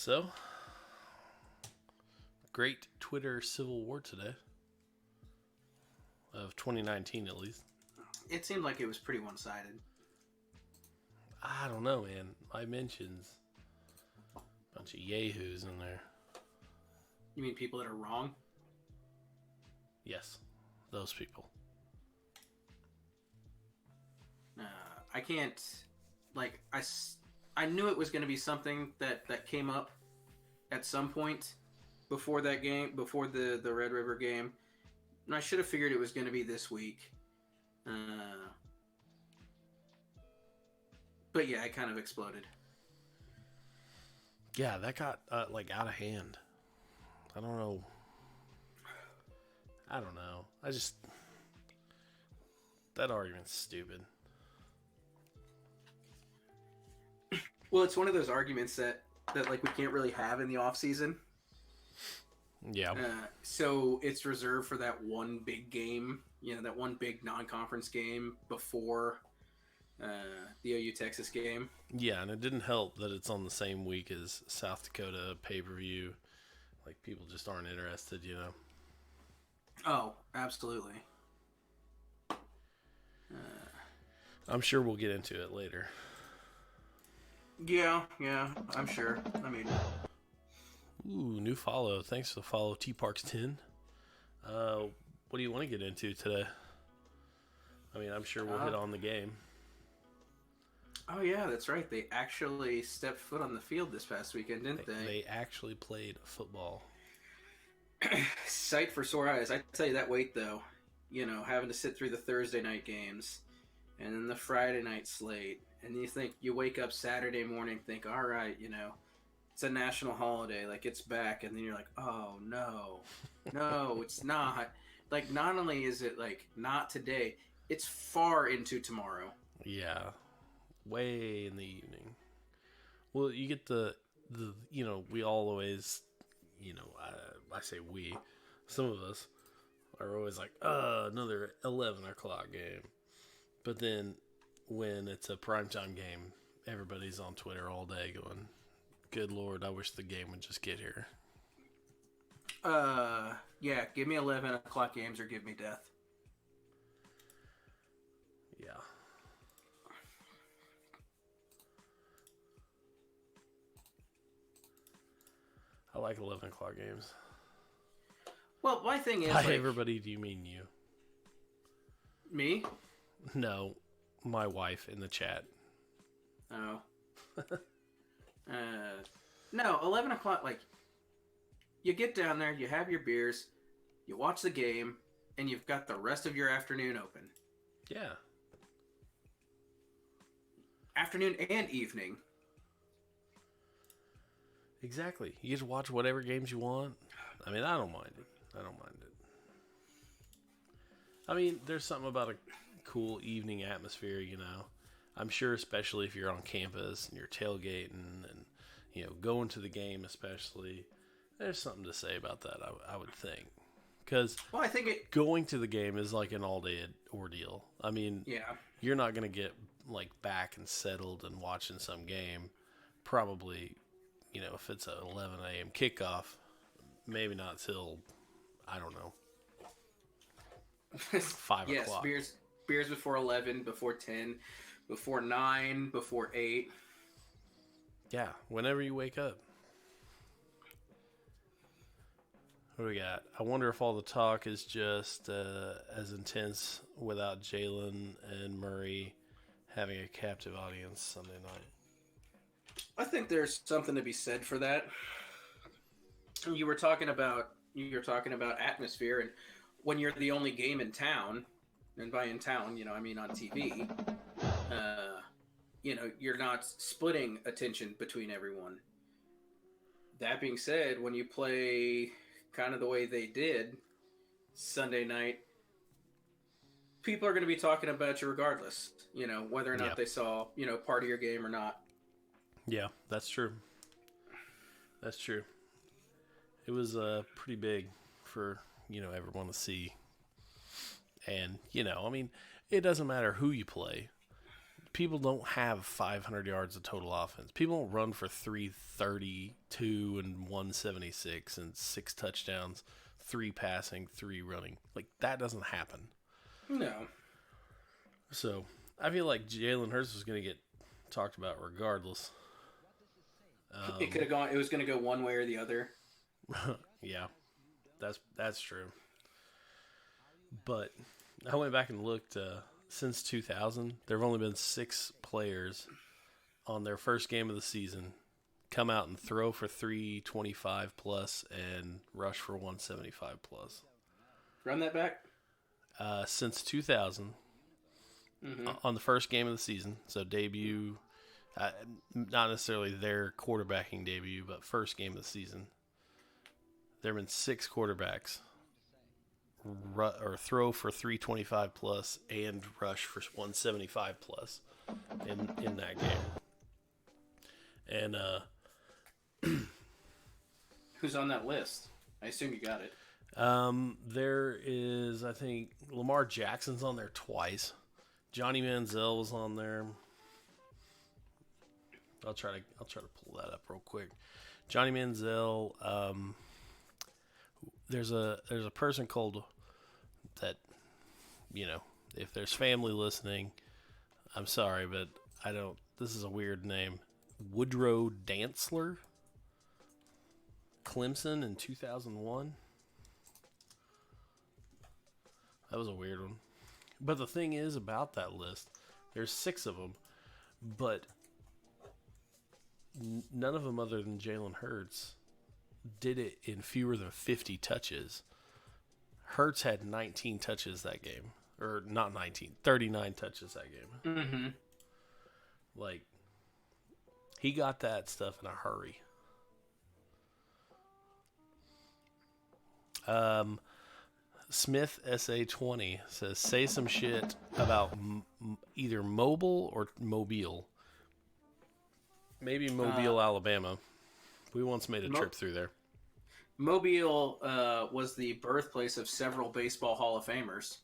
So, great Twitter civil war today. Of 2019, at least. It seemed like it was pretty one-sided. I don't know, man. My mentions a bunch of yahoos in there. You mean people that are wrong? Yes, those people. I can't... I knew it was going to be something that came up at some point before that game, before the Red River game. And I should have figured it was going to be this week. But yeah, it kind of exploded. Yeah, that got out of hand. I don't know. That argument's stupid. Well, it's one of those arguments that we can't really have in the off season. Yeah. So it's reserved for that one big game, that one big non-conference game before the OU Texas game. Yeah, and it didn't help that it's on the same week as South Dakota pay-per-view. Like, people just aren't interested, Oh, absolutely. I'm sure we'll get into it later. Yeah, I'm sure. I mean... Ooh, new follow. Thanks for the follow, T-Parks10. What do you want to get into today? I mean, I'm sure we'll hit on the game. Oh, yeah, that's right. They actually stepped foot on the field this past weekend, didn't they? They actually played football. Sight for sore eyes. I tell you that wait, though. Having to sit through the Thursday night games and then the Friday night slate. And you wake up Saturday morning, think, all right, it's a national holiday, like it's back. And then you're like, oh, no, it's not. Like, not only is it like not today, it's far into tomorrow. Yeah. Way in the evening. Well, you get the we all always, I say we, some of us are always like, another 11 o'clock game. But then when it's a primetime game, everybody's on Twitter all day going, good Lord, I wish the game would just get here. Yeah, give me 11 o'clock games or give me death. Yeah. I like 11 o'clock games. Well, my thing is... By everybody, do you mean you? Me? No, my wife in the chat. Oh. No, 11 o'clock, you get down there, you have your beers, you watch the game, and you've got the rest of your afternoon open. Yeah. Afternoon and evening. Exactly. You get to watch whatever games you want. I mean, I don't mind it. I mean, there's something about a cool evening atmosphere, I'm sure, especially if you're on campus and you're tailgating and, going to the game especially. There's something to say about that, I would think. Because I think going to the game is like an all-day ordeal. I mean, yeah, you're not going to get, back and settled and watching some game. Probably, if it's an 11 a.m. kickoff, maybe not till, I don't know, 5 o'clock. Yes, beers before 11, before 10, before 9, before 8. Yeah, whenever you wake up. What do we got? I wonder if all the talk is just as intense without Jalen and Murray having a captive audience Sunday night. I think there's something to be said for that. You were talking about atmosphere, and when you're the only game in town, and by in town, I mean on TV, you're not splitting attention between everyone. That being said, when you play kind of the way they did Sunday night, people are going to be talking about you regardless, whether or not they saw, part of your game or not. Yeah, that's true. That's true. It was pretty big for, everyone to see. And, I mean, it doesn't matter who you play. people don't have 500 yards of total offense. People don't run for 332 and 176 and 6 touchdowns, 3 passing, 3 running. Like, that doesn't happen. No. So, I feel like Jalen Hurts was going to get talked about regardless. It could have gone. It was going to go one way or the other. Yeah, that's true. But I went back and looked. Since 2000, there have only been 6 players on their first game of the season come out and throw for 325 plus and rush for 175 plus. Run that back. Since 2000, on the first game of the season, so debut, not necessarily their quarterbacking debut, but first game of the season, there have been 6 quarterbacks throw for 325 plus and rush for 175 plus in that game. And who's on that list? I assume you got it. There is, I think, Lamar Jackson's on there twice. Johnny Manziel was on there. I'll try to pull that up real quick. Johnny Manziel. There's a person called that. You know, if there's family listening, I'm sorry, but I don't. This is a weird name. Woodrow Dantzler. Clemson in 2001. That was a weird one. But the thing is about that list, there's 6 of them, but none of them other than Jalen Hurts did it in fewer than 50 touches. Hurts had 19 touches that game. Or not 19, 39 touches that game. Mm-hmm. Like, he got that stuff in a hurry. Smith SA20 says, say some shit about either Mobile or Mobile. Maybe Mobile, Alabama. We once made a trip through there. Mobile was the birthplace of several baseball Hall of Famers.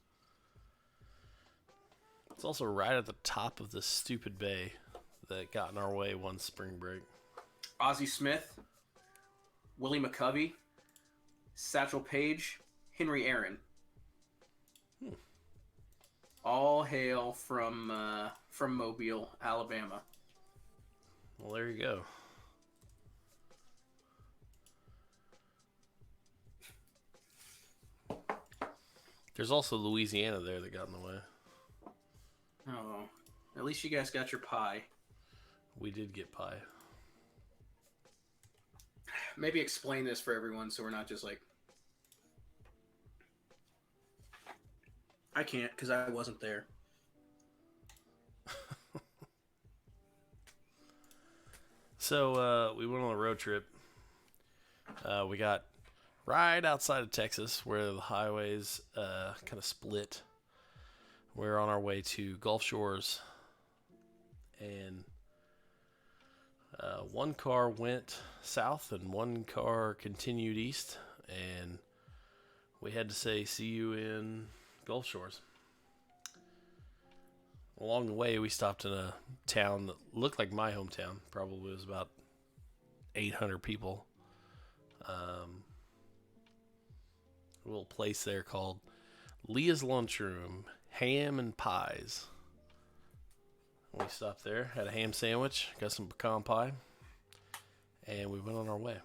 It's also right at the top of this stupid bay that got in our way one spring break. Ozzie Smith, Willie McCovey, Satchel Paige, Henry Aaron. All hail from Mobile, Alabama. Well, there you go. There's also Louisiana there that got in the way. Oh, at least you guys got your pie. We did get pie. Maybe explain this for everyone so we're not just like... I can't because I wasn't there. So we went on a road trip. We got right outside of Texas where the highways kind of split. We're on our way to Gulf Shores, and one car went south and one car continued east, and we had to say, see you in Gulf Shores. Along the way, we stopped in a town that looked like my hometown. Probably was about 800 people. A little place there called Leah's Lunchroom, Ham and Pies. We stopped there, had a ham sandwich, got some pecan pie, and we went on our way.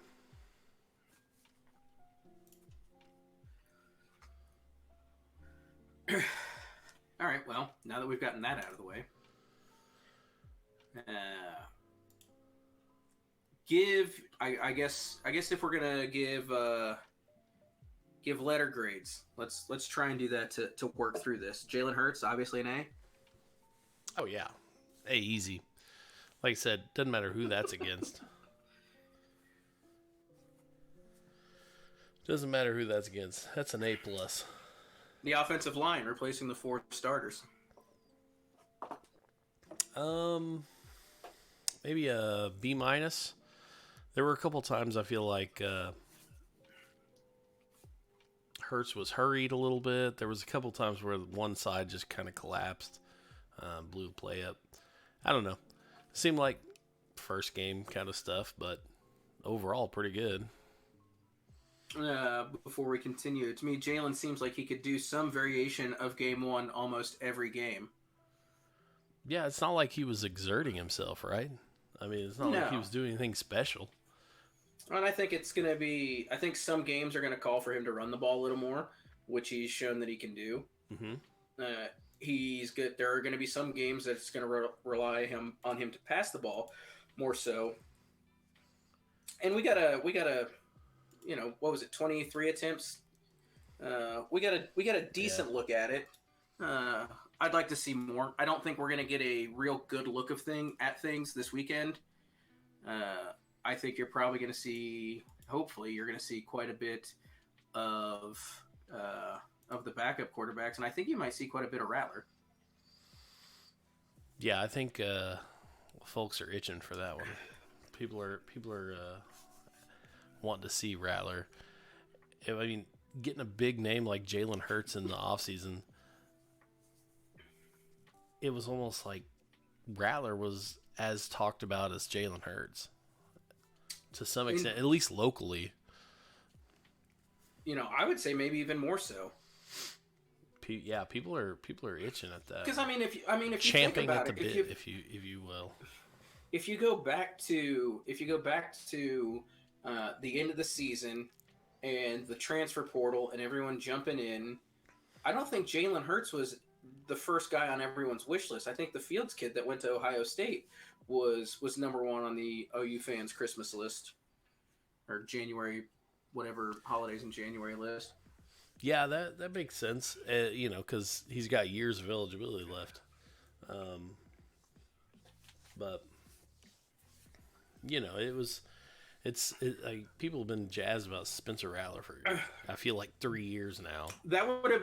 All right, well, now that we've gotten that out of the way, I guess if we're gonna give letter grades, let's try and do that to work through this. Jalen Hurts, obviously an A. Oh yeah, A, easy. Like I said, doesn't matter who that's against. Doesn't matter who that's against. That's an A plus. The offensive line replacing the 4 starters. Maybe a B minus. There were a couple times I feel like Hurts was hurried a little bit. There was a couple times where one side just kind of collapsed, blew the play up. I don't know. Seemed like first game kind of stuff, but overall pretty good. Before we continue, to me, Jalen seems like he could do some variation of game one almost every game. Yeah, it's not like he was exerting himself, right? I mean, it's not like he No. was doing anything special. And I think it's going to be, I think some games are going to call for him to run the ball a little more, which he's shown that he can do. Mm-hmm. He's good. There are going to be some games that it's going to rely on him to pass the ball more so. And we got a, what was it, 23 attempts? We got a decent look at it. I'd like to see more. I don't think we're going to get a real good look of things this weekend. I think you're probably going to see, hopefully, you're going to see quite a bit of the backup quarterbacks, and I think you might see quite a bit of Rattler. Yeah, I think folks are itching for that one. People are wanting to see Rattler. I mean, getting a big name like Jalen Hurts in the offseason, it was almost like Rattler was as talked about as Jalen Hurts to some extent, at least locally. I would say maybe even more so. Yeah, people are itching at that. Because if you champing think about at the it, bit, if you will. If you go back to the end of the season and the transfer portal and everyone jumping in, I don't think Jalen Hurts was the first guy on everyone's wish list. I think the Fields kid that went to Ohio State was number one on the OU fans' Christmas list or January, whatever holidays in January list. Yeah, that makes sense. Because he's got years of eligibility left. But people have been jazzed about Spencer Rattler for I feel like 3 years now. That would have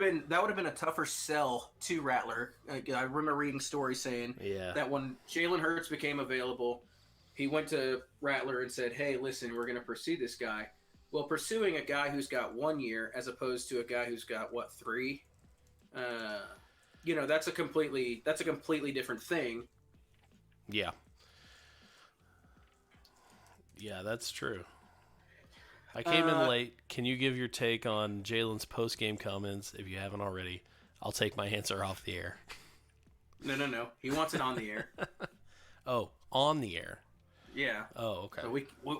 been a tougher sell to Rattler. I remember reading stories saying that when Jalen Hurts became available, he went to Rattler and said, "Hey, listen, we're going to pursue this guy." Well, pursuing a guy who's got 1 year as opposed to a guy who's got 3, that's a completely different thing. Yeah. Yeah, that's true. I came in late. Can you give your take on Jalen's post-game comments if you haven't already? I'll take my answer off the air. No. He wants it on the air. Oh, on the air. Yeah. Oh, okay. So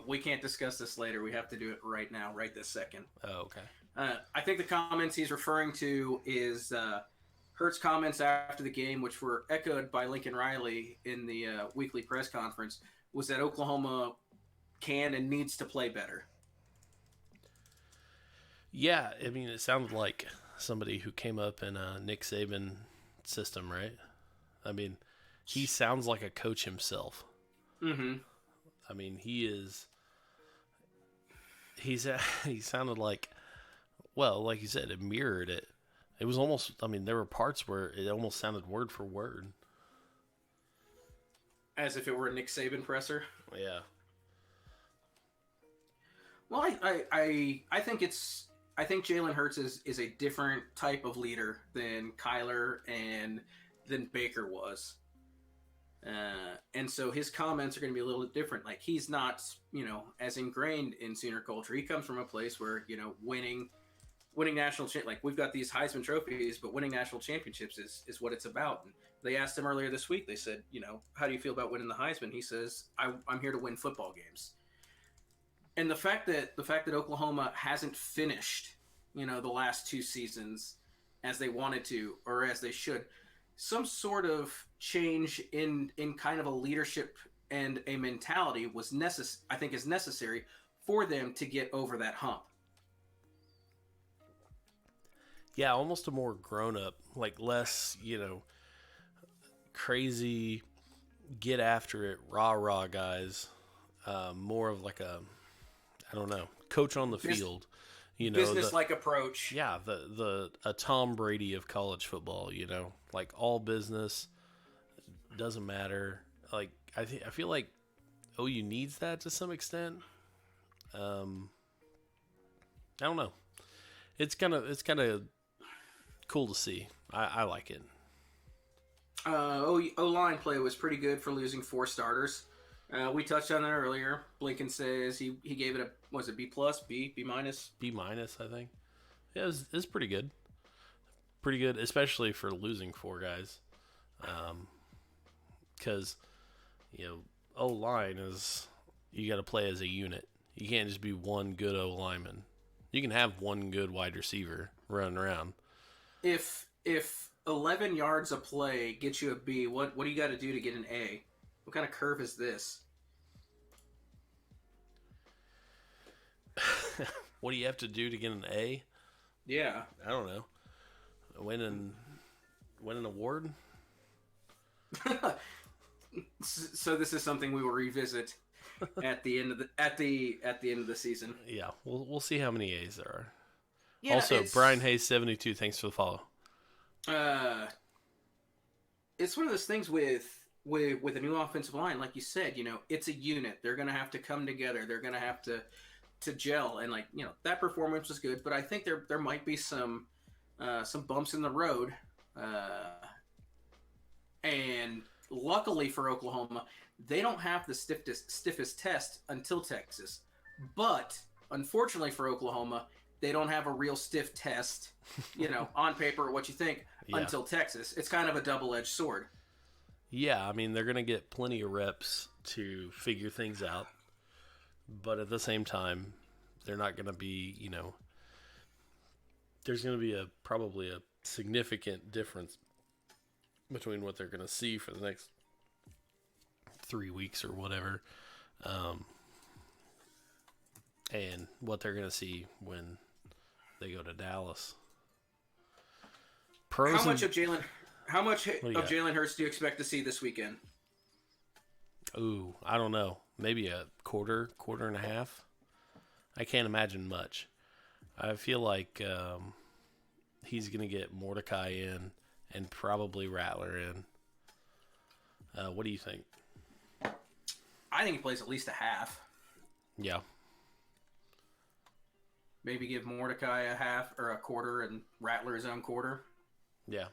we can't discuss this later. We have to do it right now, right this second. Oh, okay. I think the comments he's referring to is Hurts' comments after the game, which were echoed by Lincoln Riley in the weekly press conference, was that Oklahoma can and needs to play better. Yeah, I mean, it sounded like somebody who came up in a Nick Saban system, right? I mean, he sounds like a coach himself. Mm-hmm. I mean, he sounded like, well, like you said, it mirrored it. It was almost, I mean, there were parts where it almost sounded word for word. As if it were a Nick Saban presser? Yeah. Well, I think Jalen Hurts is a different type of leader than Kyler and than Baker was. And so his comments are going to be a little bit different. Like, he's not, as ingrained in Sooner culture. He comes from a place where, winning national like we've got these Heisman trophies, but winning national championships is what it's about. And they asked him earlier this week. They said, how do you feel about winning the Heisman? He says, I'm here to win football games. And the fact that Oklahoma hasn't finished, the last 2 seasons as they wanted to or as they should, some sort of change in kind of a leadership and a mentality was I think is necessary for them to get over that hump. Yeah, almost a more grown up, like less, crazy, get after it, rah guys. More of like a, I don't know, coach on the field. Business-like approach. Yeah, a Tom Brady of college football. Like all business, doesn't matter. Like I feel like OU needs that to some extent. I don't know. It's kind of cool to see. I like it. O-line play was pretty good for losing 4 starters. We touched on that earlier. Blinkin says he gave it a, was it B plus, B minus? B minus, I think. Yeah, it was pretty good. Pretty good, especially for losing 4 guys. Because, O line is, you got to play as a unit. You can't just be one good O lineman. You can have one good wide receiver running around. If 11 yards a play gets you a B, what do you got to do to get an A? What kind of curve is this? What do you have to do to get an A? Yeah. I don't know. Win an award? So this is something we will revisit at the end of the season. Yeah, we'll see how many A's there are. Yeah, also, Brian Hayes 72, thanks for the follow. It's one of those things with a new offensive line, like you said, it's a unit. They're gonna have to come together. They're gonna have to gel, and that performance was good, but I think there might be some bumps in the road. And luckily for Oklahoma, they don't have the stiffest test until Texas. But unfortunately for Oklahoma, they don't have a real stiff test, on paper, what you think, until Texas. It's kind of a double-edged sword. Yeah, I mean, they're going to get plenty of reps to figure things out. But at the same time, they're not going to be, there's going to be probably a significant difference between what they're going to see for the next 3 weeks or whatever, and what they're going to see when they go to Dallas. How much of Jalen Hurts do you expect to see this weekend? Ooh, I don't know. Maybe a quarter and a half. I can't imagine much. I feel like he's going to get Mordecai in and probably Rattler in. What do you think? I think he plays at least a half. Yeah. Maybe give Mordecai a half or a quarter and Rattler his own quarter. Yeah.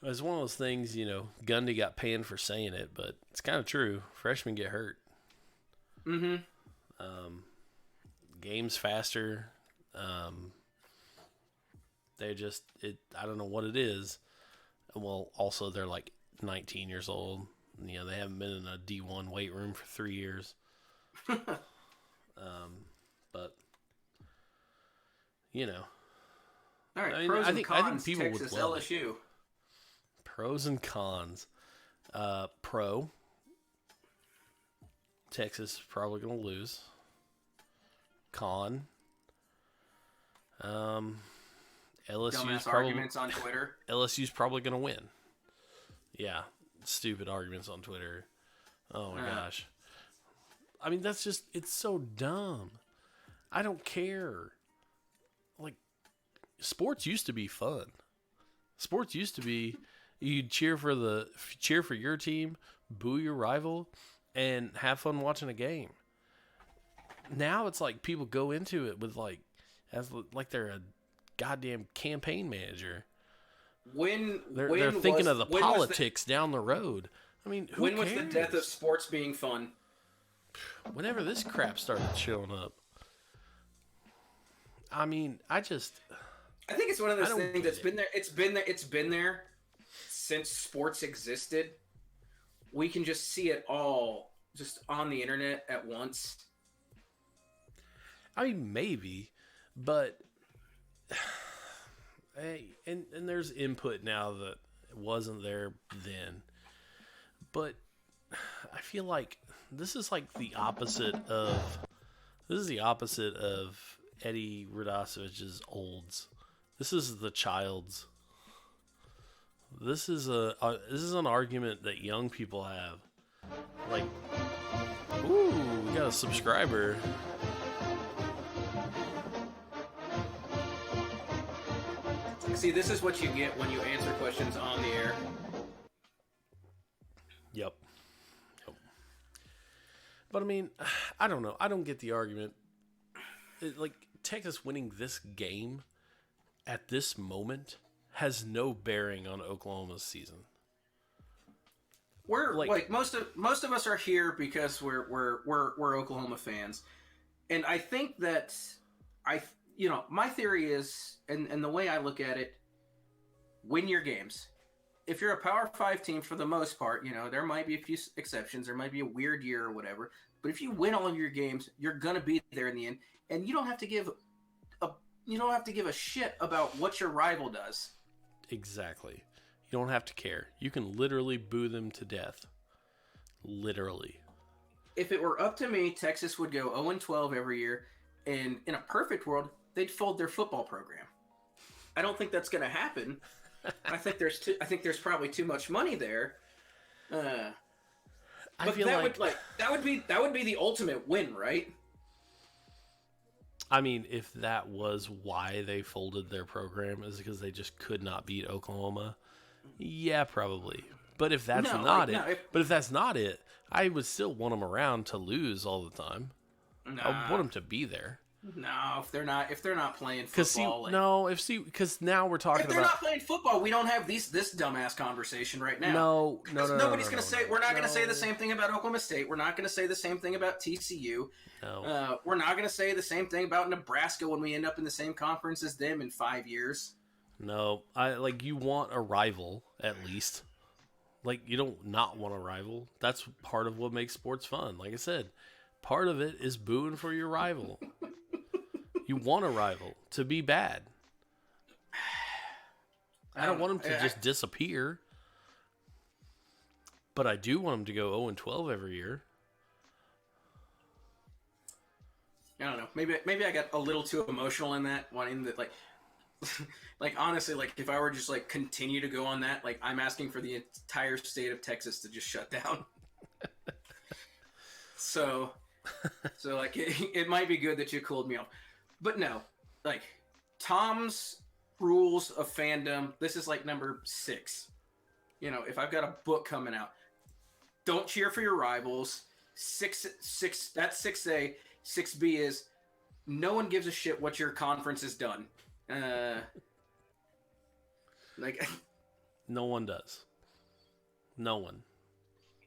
It's one of those things, Gundy got panned for saying it, but it's kind of true. Freshmen get hurt. Mm-hmm. Games faster. They just, I don't know what it is. Well, also they're like 19 years old. They haven't been in a D1 weight room for 3 years. But, All right, I mean, pros I and think cons, people Texas, would love LSU. it. Pros and cons. Pro. Texas is probably going to lose. Con. Dumbass arguments on Twitter. LSU's probably going to win. Yeah, stupid arguments on Twitter. Oh my gosh. I mean, that's just, it's so dumb. I don't care. Like, sports used to be fun. Sports used to be, you'd cheer for your team, boo your rival, and have fun watching a game. Now it's like people go into it with as they're a goddamn campaign manager. They're thinking of the politics down the road. I mean, who cares? When was the death of sports being fun? Whenever this crap started showing up. I mean, I think it's one of those things that's been there. It's been there since sports existed. We can just see it all just on the internet at once. I mean, maybe, but hey, and there's input now that wasn't there then. But I feel like this is the opposite of Eddie Radosevich's olds. This is the child's. This is an argument that young people have. Ooh, we got a subscriber. See, this is what you get when you answer questions on the air. Yep. But I mean, I don't know. I don't get the argument. Texas winning this game at this moment has no bearing on Oklahoma's season. We're like most of us are here because we're Oklahoma fans, and I think that my theory is, and the way I look at it, win your games. If you're a Power 5 team, for the most part, there might be a few exceptions. There might be a weird year or whatever. But if you win all of your games, you're gonna be there in the end, and you don't have to give a shit about what your rival does. Exactly. You don't have to care. You can literally boo them to death. Literally. If it were up to me, Texas would go 0-12 every year, and in a perfect world, they'd fold their football program. I don't think that's going to happen. I think there's probably too much money there. But that would be the ultimate win, right? I mean, if that was why they folded their program, is because they just could not beat Oklahoma. Yeah, probably. But if that's if that's not it, I would still want them around to lose all the time. I want them to be there. No, if they're not playing football. Because now we're talking about. If they're not playing football, we don't have this dumbass conversation right now. No. Nobody's going to say. We're not going to say the same thing about Oklahoma State. We're not going to say the same thing about TCU. No. We're not going to say the same thing about Nebraska when we end up in the same conference as them in 5 years. No, you want a rival at least. Like, you don't not want a rival. That's part of what makes sports fun. Like I said, part of it is booing for your rival. You want a rival to be bad. I don't want them to just disappear. But I do want them to go 0-12 every year. I don't know. Maybe I got a little too emotional in that, wanting that, honestly, if I were just continue to go on that, I'm asking for the entire state of Texas to just shut down. So it might be good that you cooled me off. But no, Tom's rules of fandom, this is number 6. If I've got a book coming out, don't cheer for your rivals. 6, that's 6A. 6B is no one gives a shit what your conference has done. No one does. No one.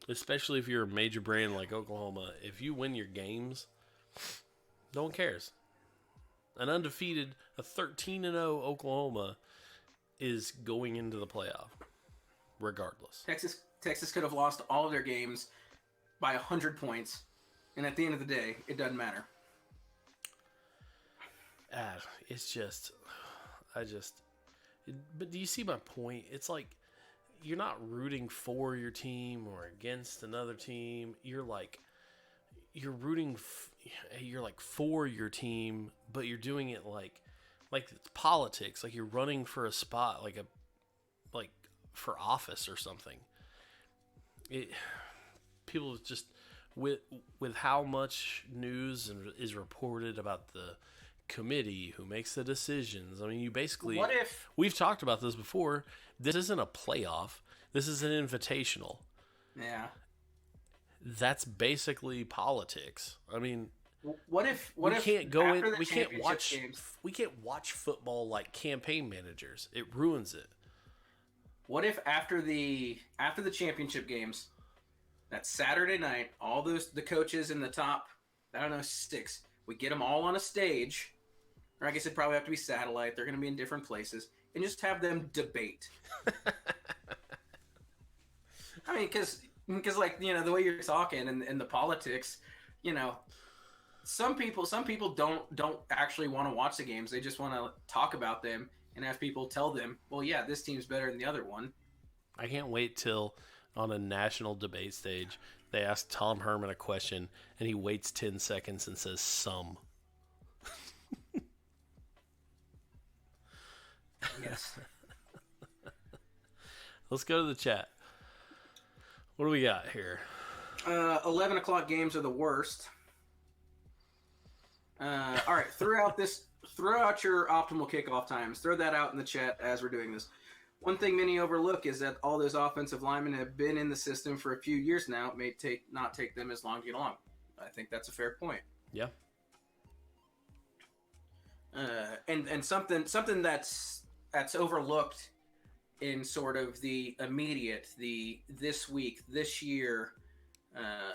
Especially if you're a major brand like Oklahoma. If you win your games, no one cares. An undefeated, a 13-0 Oklahoma is going into the playoff, regardless. Texas could have lost all of their games by 100 points, and at the end of the day, it doesn't matter. It's just, but do you see my point? It's like, you're not rooting for your team or against another team. You're rooting, you're for your team, but you're doing it like it's politics. Like you're running for a spot, like for office or something. People just with how much news is reported about the committee who makes the decisions. I mean, you basically. What if we've talked about this before? This isn't a playoff. This is an invitational. Yeah. That's basically politics. I mean, we can't watch football like campaign managers. It ruins it. What if after the championship games, that Saturday night, all the coaches in the top, 6, we get them all on a stage, or I guess it'd probably have to be satellite. They're going to be in different places, and just have them debate. I mean, because the way you're talking and the politics, some people don't actually want to watch the games. They just want to talk about them and have people tell them, well, yeah, this team's better than the other one. I can't wait till on a national debate stage they ask Tom Herman a question and he waits 10 seconds and says some. Yes. Let's go to the chat. What do we got here? 11 o'clock games are the worst. All right, throw out your optimal kickoff times. Throw that out in the chat as we're doing this. One thing many overlook is that all those offensive linemen have been in the system for a few years now. It may not take them as long to get along. I think that's a fair point. Yeah. And something that's overlooked in sort of the immediate, the this week, this year, uh,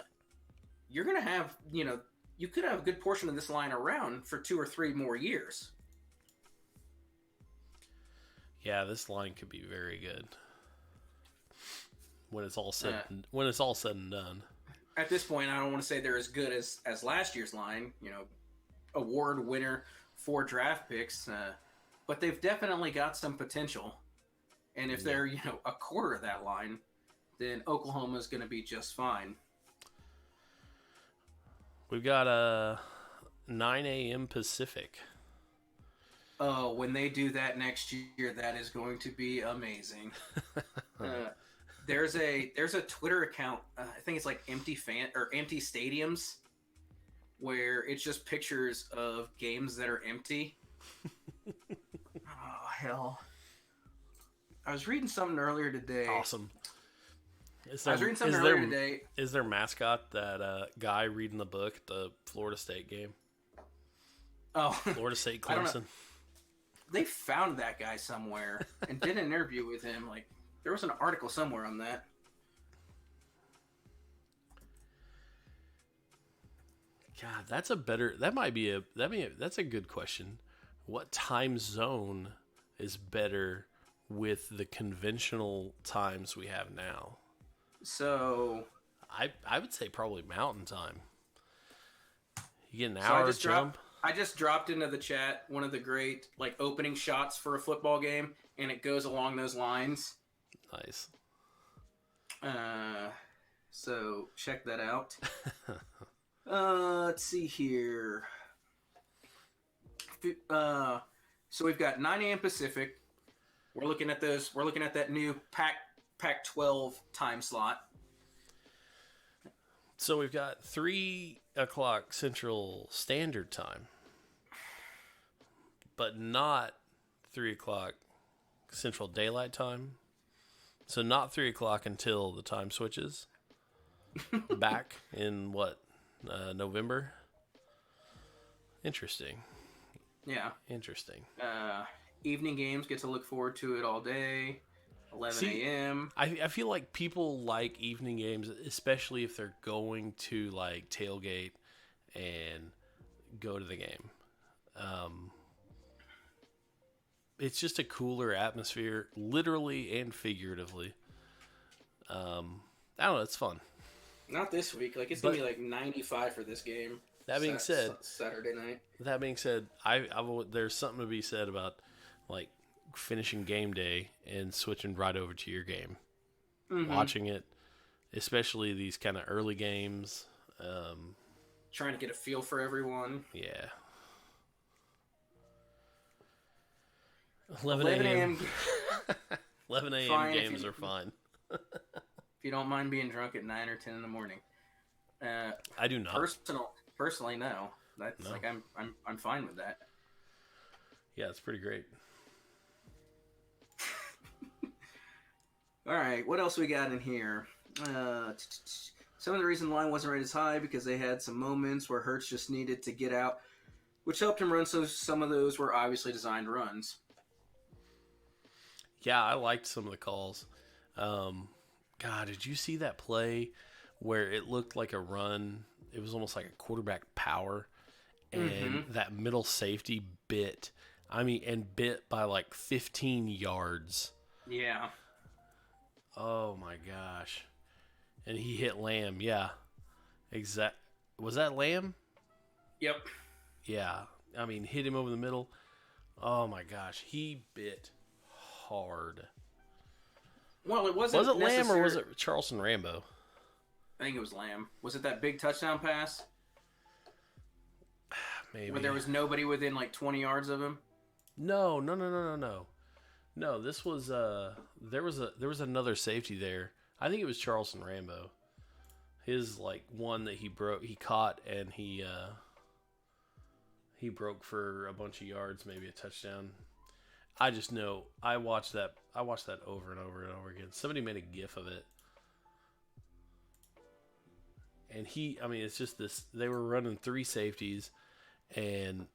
you're going to have, you could have a good portion of this line around for 2 or 3 more years. Yeah, this line could be very good when it's all said Uh, when it's all said and done. at this point, I don't want to say they're as good as last year's line, award winner, 4 draft picks, but they've definitely got some potential. And if Yeah. they're, a quarter of that line, then Oklahoma's going to be just fine. We've got a 9 a.m. Pacific. Oh, when they do that next year, that is going to be amazing. There's a Twitter account. I think it's like empty stadiums, where it's just pictures of games that are empty. Oh hell! I was reading something earlier today. Awesome. I was reading something earlier today. Is their mascot that guy reading the book at the Florida State game? Oh, Florida State I don't know. Clemson. They found that guy somewhere and did an interview with him. Like, there was an article somewhere on that. God, that's a good question. What time zone is better with the conventional times we have now? So I would say probably mountain time. You get an So hour jump. I just dropped into the chat one of the great opening shots for a football game, and it goes along those lines. Nice. So check that out. Let's see here. So we've got 9 a.m. Pacific. We're looking at those. We're looking at that new Pac-12 time slot. So we've got 3 o'clock Central Standard Time, but not 3 o'clock Central Daylight Time. So not 3 o'clock until the time switches back in November. Interesting. Yeah. Interesting. Evening games, get to look forward to it all day. 11 a.m. I feel like people like evening games, especially if they're going to tailgate and go to the game. It's just a cooler atmosphere, literally and figuratively. I don't know, it's fun. Not this week. It's gonna be 95 for this game. That being said, Saturday night. That being said, there's something to be said about finishing game day and switching right over to your game, watching it, especially these kind of early games. Trying to get a feel for everyone. Yeah. 11 a.m. 11 a.m. games are fine. If you don't mind being drunk at 9 or 10 in the morning. I do not. Personally, no. That's No. I'm fine with that. Yeah, it's pretty great. All right, what else we got in here? Some of the reason the line wasn't rated as high because they had some moments where Hurts just needed to get out, which helped him run. So some of those were obviously designed runs. Yeah, I liked some of the calls. God, did you see that play where it looked like a run? It was almost like a quarterback power, and that middle safety bit. And bit by 15 yards. Yeah. Oh my gosh. And he hit Lamb, yeah. Was that Lamb? Yep. Yeah. Hit him over the middle. Oh my gosh. He bit hard. Well, it wasn't. Was it Lamb or was it Charleston Rambo? I think it was Lamb. Was it that big touchdown pass? Maybe. Where there was nobody within 20 yards of him? No. No, this was there was another safety there. I think it was Charleston Rambo. His one that he caught and he broke for a bunch of yards, maybe a touchdown. I just know I watched that over and over and over again. Somebody made a gif of it. And it's just this, they were running 3 safeties and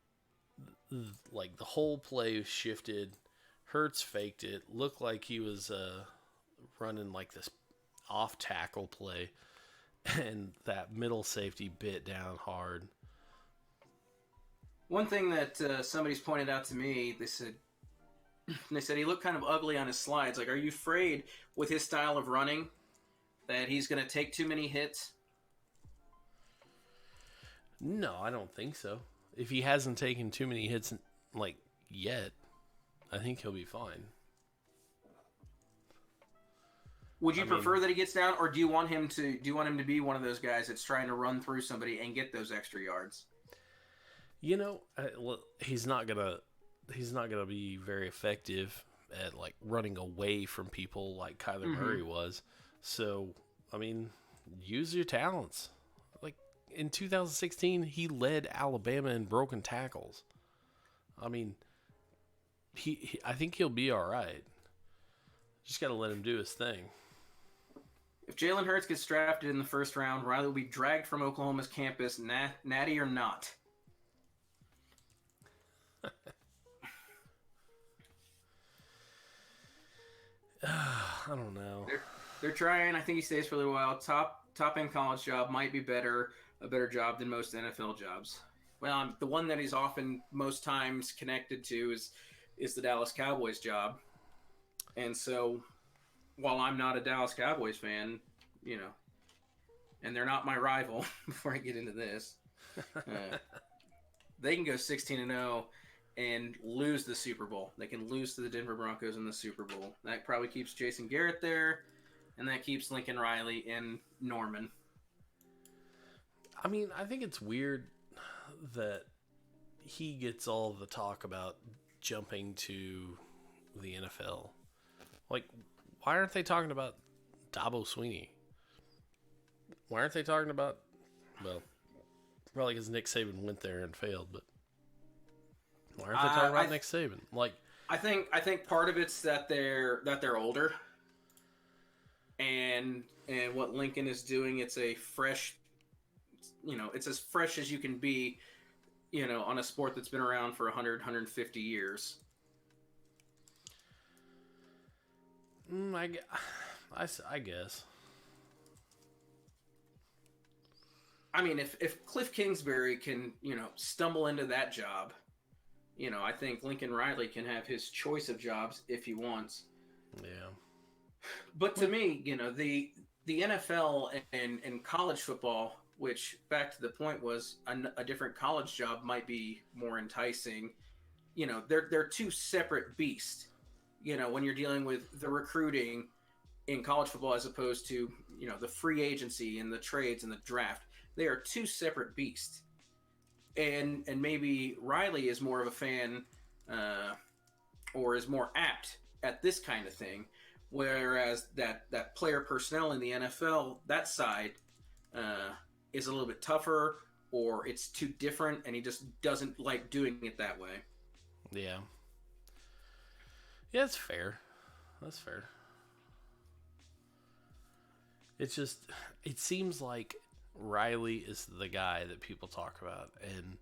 the whole play shifted Hurts faked it. Looked like he was running like this off tackle play, and that middle safety bit down hard. One thing that somebody's pointed out to me, they said he looked kind of ugly on his slides. Like, are you afraid with his style of running that he's going to take too many hits? No, I don't think so. If he hasn't taken too many hits like yet, I think he'll be fine. Would you prefer that he gets down, or do you want him to be one of those guys that's trying to run through somebody and get those extra yards? He's not gonna be very effective at like running away from people like Kyler Murray was. So, I mean, use your talents. Like in 2016, he led Alabama in broken tackles. I mean, I think he'll be all right. Just got to let him do his thing. If Jalen Hurts gets drafted in the first round, Riley will be dragged from Oklahoma's campus, natty or not. I don't know. They're trying. I think he stays for a little while. Top end college job might be a better job than most NFL jobs. Well, the one that he's often most times connected to is the Dallas Cowboys job. And so, while I'm not a Dallas Cowboys fan, and they're not my rival. Before I get into this, they can go 16-0 and lose the Super Bowl. They can lose to the Denver Broncos in the Super Bowl. That probably keeps Jason Garrett there, and that keeps Lincoln Riley and Norman. I mean, I think it's weird that he gets all the talk about jumping to the NFL. Like, why aren't they talking about Dabo Sweeney? Why aren't they talking about, well, probably because Nick Saban went there and failed, but why aren't they talking about Nick Saban? Like, I think part of it's that they're older, and what Lincoln is doing, it's a fresh, it's as fresh as you can be, on a sport that's been around for 100, 150 years. I guess. I mean, if Cliff Kingsbury can, stumble into that job, I think Lincoln Riley can have his choice of jobs if he wants. Yeah. But to me, the NFL and college football, which back to the point was a different college job might be more enticing. They're two separate beasts. When you're dealing with the recruiting in college football as opposed to, the free agency and the trades and the draft, they are two separate beasts. And maybe Riley is more of a fan or is more apt at this kind of thing, whereas that player personnel in the NFL, that side is a little bit tougher, or it's too different, and he just doesn't like doing it that way. Yeah. Yeah, that's fair. That's fair. It's just, it seems like Riley is the guy that people talk about. And,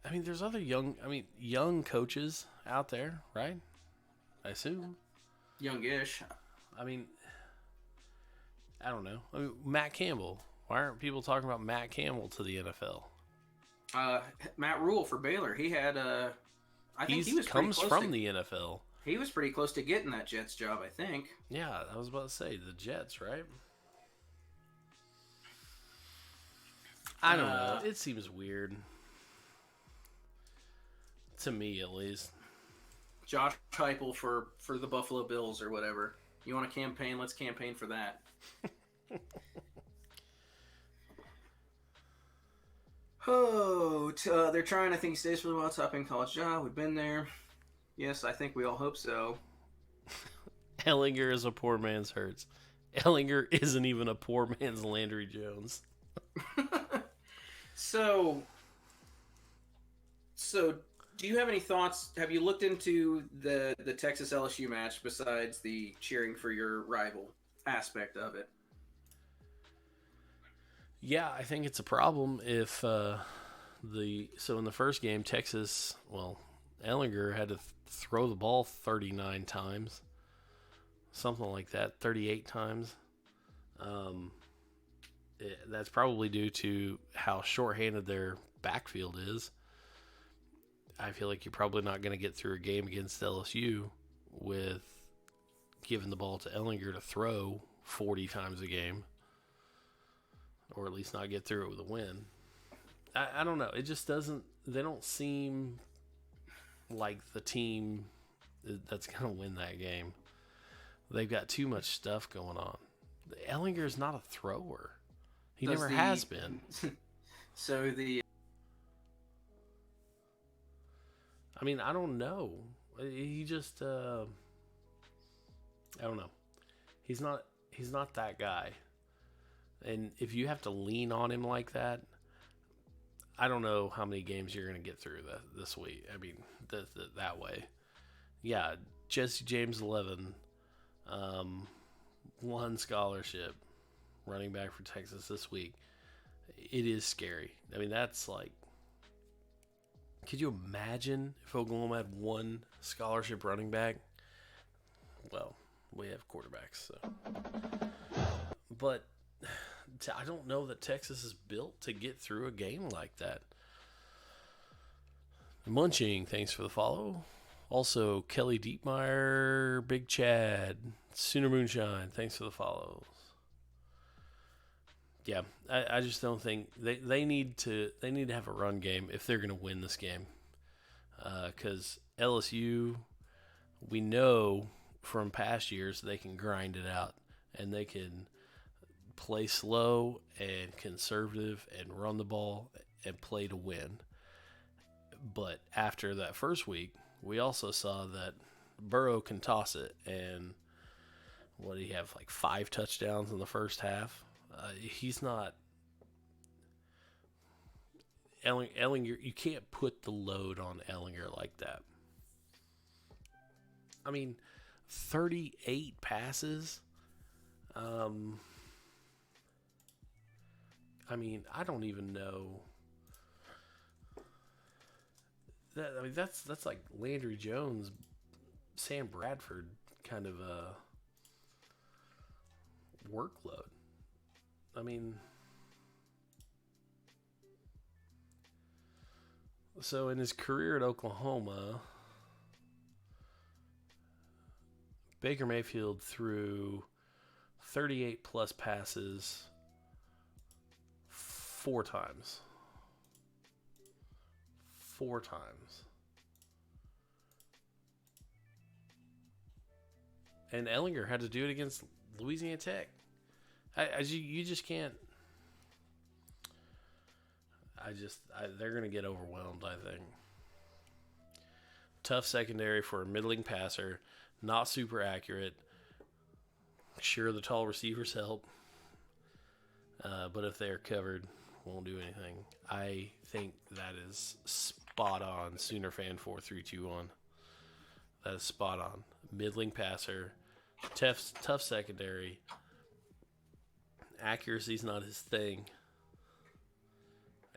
I mean, there's other young coaches out there, right? I assume. Youngish. I mean, I don't know. I mean, Matt Campbell. Why aren't people talking about Matt Campbell to the NFL? Matt Rule for Baylor. He had I think he was comes from the NFL. He was pretty close to getting that Jets job, I think. Yeah, I was about to say the Jets, right? I don't know. It seems weird. To me, at least. Josh Heupel for the Buffalo Bills or whatever. You want to campaign? Let's campaign for that. They're trying. I think he stays for the while. Top end college job. We've been there. Yes, I think we all hope so. Ellinger is a poor man's Hurts. Ellinger isn't even a poor man's Landry Jones. So, do you have any thoughts? Have you looked into the Texas LSU match besides the cheering for your rival aspect of it? Yeah, I think it's a problem if in the first game, Texas, Ellinger had to throw the ball 39 times, something like that, 38 times. That's probably due to how shorthanded their backfield is. I feel like you're probably not going to get through a game against LSU with giving the ball to Ellinger to throw 40 times a game, or at least not get through it with a win. I don't know. It just doesn't. They don't seem like the team that's going to win that game. They've got too much stuff going on. Ellinger is not a thrower. He never has been. So I mean, I don't know. He just I don't know. He's not that guy. And if you have to lean on him like that, I don't know how many games you're going to get through this week. I mean, that way. Yeah, Jesse James 11 won scholarship, running back for Texas this week. It is scary. I mean, that's like, could you imagine if Oklahoma had one scholarship running back? Well, we have quarterbacks, so. But I don't know that Texas is built to get through a game like that. Munching, thanks for the follow. Also, Kelly Dietmeyer, Big Chad, Sooner Moonshine, thanks for the follows. Yeah, I just don't think they need to have a run game if they're going to win this game. Because LSU, we know from past years they can grind it out and they can play slow and conservative and run the ball and play to win. But after that first week, we also saw that Burrow can toss it. And what did he have, like 5 touchdowns in the first half? He's not... Ellinger, you can't put the load on Ellinger like that. I mean, 38 passes. I mean, I don't even know. That's like Landry Jones, Sam Bradford kind of a workload. I mean, so in his career at Oklahoma, Baker Mayfield threw 38 plus passes 4 times. 4 times. And Ellinger had to do it against Louisiana Tech. You just can't. They're going to get overwhelmed, I think. Tough secondary for a middling passer. Not super accurate. Sure, the tall receivers help. But if they're covered, won't do anything. I think that is spot on. Sooner Fan 4321. That is spot on. Middling passer. Tough secondary. Accuracy's not his thing.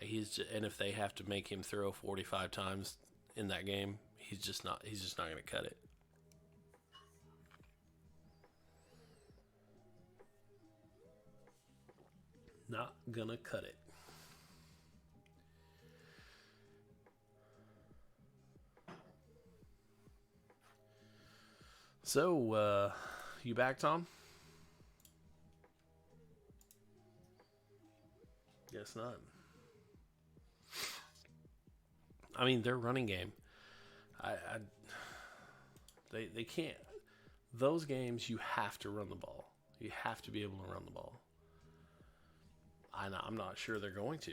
And if they have to make him throw 45 times in that game, he's just not going to cut it. Not gonna cut it. So, you back, Tom? Guess not. I mean, their running game. They can't. Those games, you have to run the ball. You have to be able to run the ball. I'm not sure they're going to.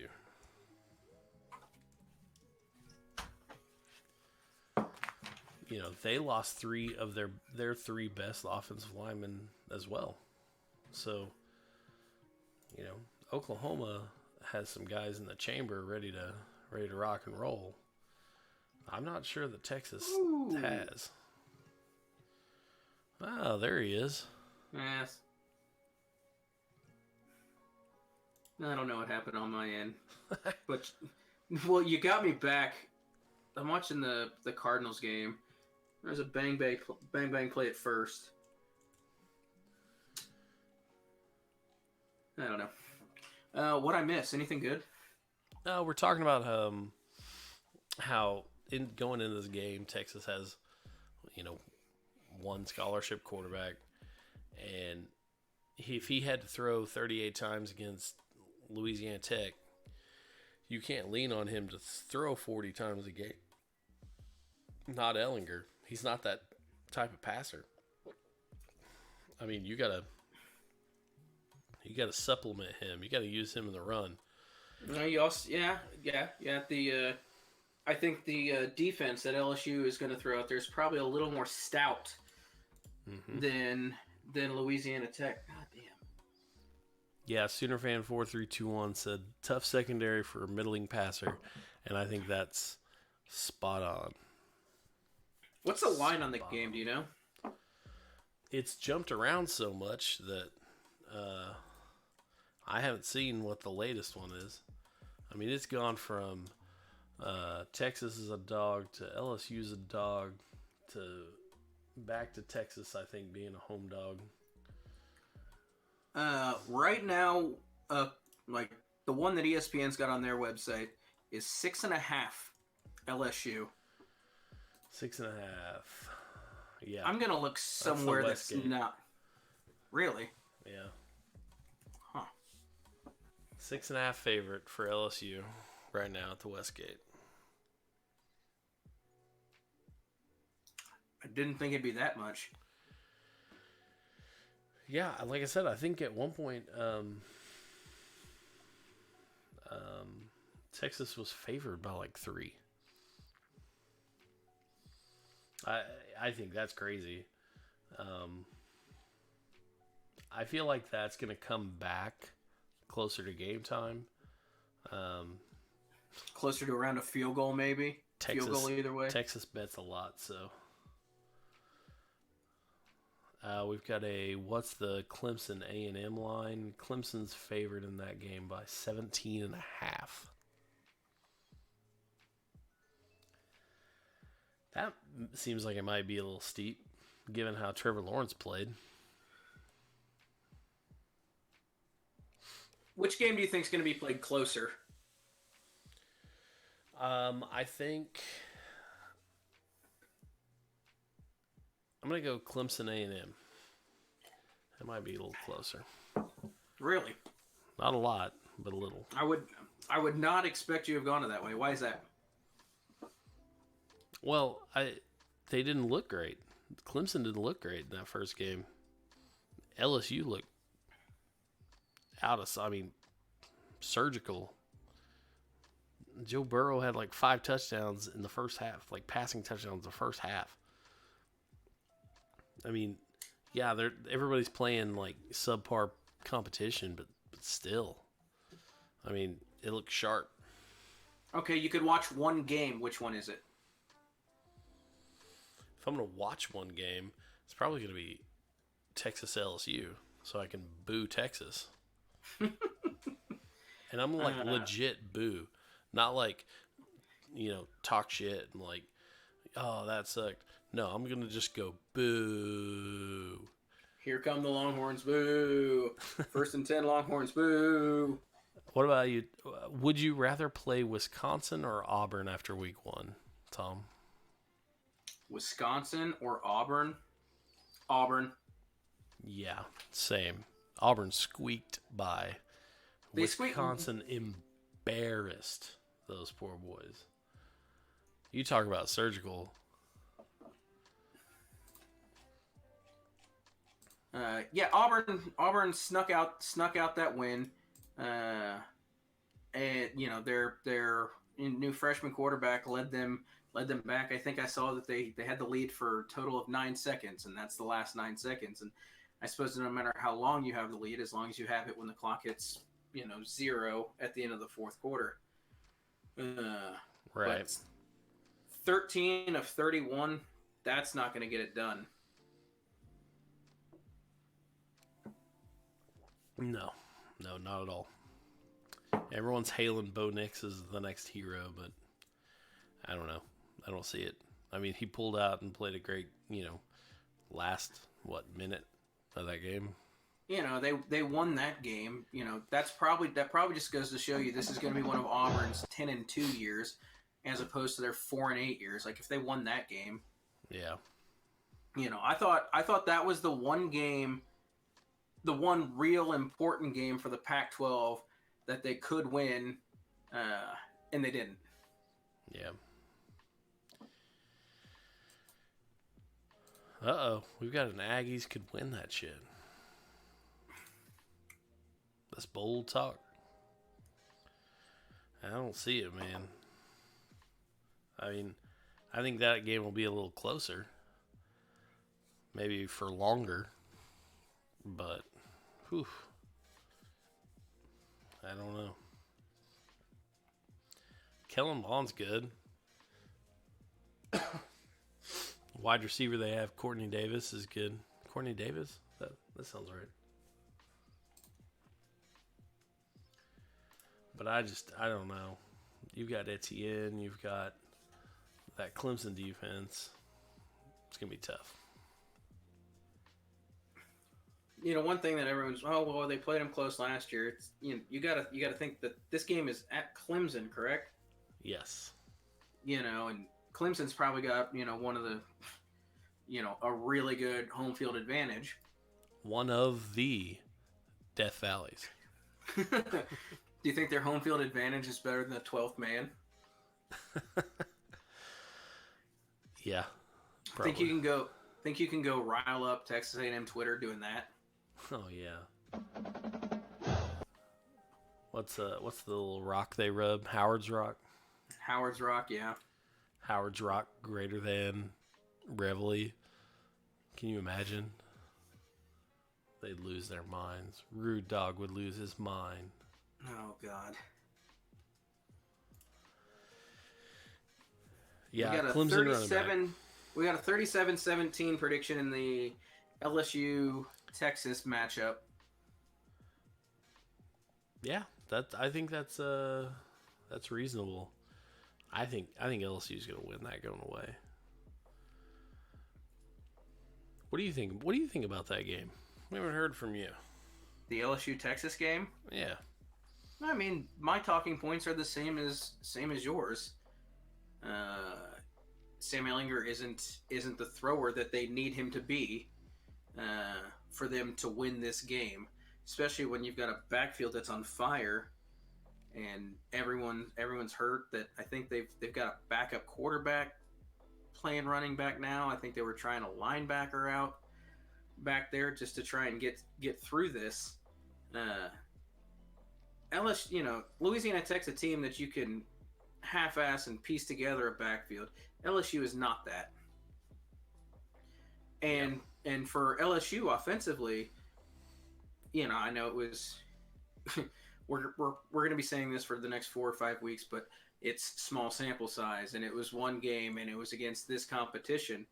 You know, they lost 3 of their 3 best offensive linemen as well. So, you know, Oklahoma has some guys in the chamber ready to rock and roll. I'm not sure that Texas has. Oh, there he is. Yes. I don't know what happened on my end. But, well, you got me back the Cardinals game. There's a bang play at first. I don't know. What I miss? Anything good? We're talking about how in going into this game, Texas has, you know, one scholarship quarterback, and if he had to throw 38 times against Louisiana Tech, you can't lean on him to throw 40 times a game. Not Ellinger. He's not that type of passer. I mean, you gotta supplement him. You gotta use him in the run. You also, yeah. I think the defense that LSU is going to throw out there is probably a little more stout than Louisiana Tech. God damn. Yeah, Sooner fan 4321 said tough secondary for a middling passer, and I think that's spot on. What's the line on the game? Do you know? It's jumped around so much that I haven't seen what the latest one is. I mean, it's gone from Texas is a dog to LSU is a dog to back to Texas, I think, being a home dog. Right now, like the one that ESPN's got on their website is 6.5 LSU. 6.5. Yeah. I'm gonna look somewhere that's not really. Yeah. Huh. 6.5 favorite for LSU right now at the Westgate. I didn't think it'd be that much. Yeah, like I said, I think at one point Texas was favored by like 3. I think that's crazy. I feel like that's going to come back closer to game time. Closer to around a field goal, maybe. Texas, field goal either way. Texas bets a lot, so. We've got what's the Clemson A&M line? Clemson's favored in that game by 17.5. That seems like it might be a little steep, given how Trevor Lawrence played. Which game do you think is going to be played closer? I think I'm going to go Clemson A&M. That might be a little closer. Really? Not a lot, but a little. I would not expect you to have gone to that way. Why is that? Well, they didn't look great. Clemson didn't look great in that first game. LSU looked surgical. Joe Burrow had like 5 touchdowns in the first half, like passing touchdowns in the first half. I mean, yeah, everybody's playing like subpar competition, but still, I mean, it looks sharp. Okay, you could watch one game. Which one is it? If I'm going to watch one game, it's probably going to be Texas LSU, so I can boo Texas. And I'm like legit boo. Not like, talk shit and like, oh, that sucked. No, I'm going to just go boo. Here come the Longhorns, boo. 1st and 10 Longhorns, boo. What about you? Would you rather play Wisconsin or Auburn after week 1, Tom? Wisconsin or Auburn? Auburn. Yeah, same. Auburn squeaked by. Wisconsin embarrassed those poor boys. You talk about surgical. Yeah, Auburn snuck out that win. And their new freshman quarterback led them back. I think I saw that they had the lead for a total of 9 seconds, and that's the last 9 seconds. And I suppose no matter how long you have the lead, as long as you have it when the clock hits 0 at the end of the fourth quarter. Right. 13 of 31, that's not going to get it done. No, not at all. Everyone's hailing Bo Nix as the next hero, but I don't know. I don't see it. I mean, he pulled out and played a great, last minute of that game. They won that game. That probably just goes to show you this is going to be one of Auburn's 10-2 years, as opposed to their 4-8 years. Like if they won that game, yeah. I thought that was the one game, the one real important game for the Pac-12 that they could win, and they didn't. Yeah. Uh-oh. We've got an Aggies could win that shit. That's bold talk. I don't see it, man. I mean, I think that game will be a little closer. Maybe for longer. But, whew. I don't know. Kellen Bond's good. Wide receiver they have, Courtney Davis, is good. Courtney Davis? That sounds right. But I don't know. You've got Etienne. You've got that Clemson defense. It's going to be tough. One thing that everyone's, they played them close last year. It's, you gotta think that this game is at Clemson, correct? Yes. And Clemson's probably got, one of the, a really good home field advantage. One of the Death Valleys. Do you think their home field advantage is better than the 12th man? Yeah. Probably. Think you can go rile up Texas A&M Twitter doing that? Oh yeah. What's the little rock they rub? Howard's Rock. Howard's Rock, yeah. Howard's Rock greater than Reveille. Can you imagine? They'd lose their minds. Rude Dog would lose his mind. Oh God. Yeah, we got a Clemson running back. We got a 37-17 prediction in the LSU Texas matchup. Yeah, I think that's reasonable. I think LSU is going to win that going away. What do you think? What do you think about that game? We haven't heard from you. The LSU Texas game? Yeah. I mean, my talking points are the same as yours. Sam Ehlinger isn't the thrower that they need him to be for them to win this game, especially when you've got a backfield that's on fire and everyone's hurt. That I think they've got a backup quarterback playing running back now. I think they were trying a linebacker out back there just to try and get through this. LSU, Louisiana Tech's a team that you can half-ass and piece together a backfield. LSU is not that. And for LSU offensively, I know it was we're going to be saying this for the next 4 or 5 weeks, but it's small sample size, and it was one game, and it was against this competition.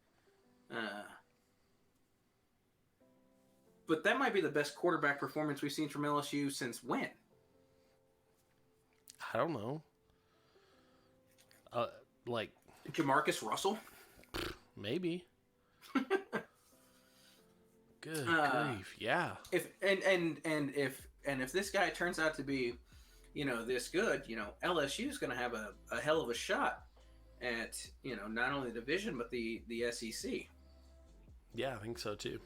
But that might be the best quarterback performance we've seen from LSU since when? I don't know. Like Jamarcus Russell? Maybe. Good grief! Yeah. If this guy turns out to be, this good, LSU is going to have a hell of a shot at not only the division but the SEC. Yeah, I think so too.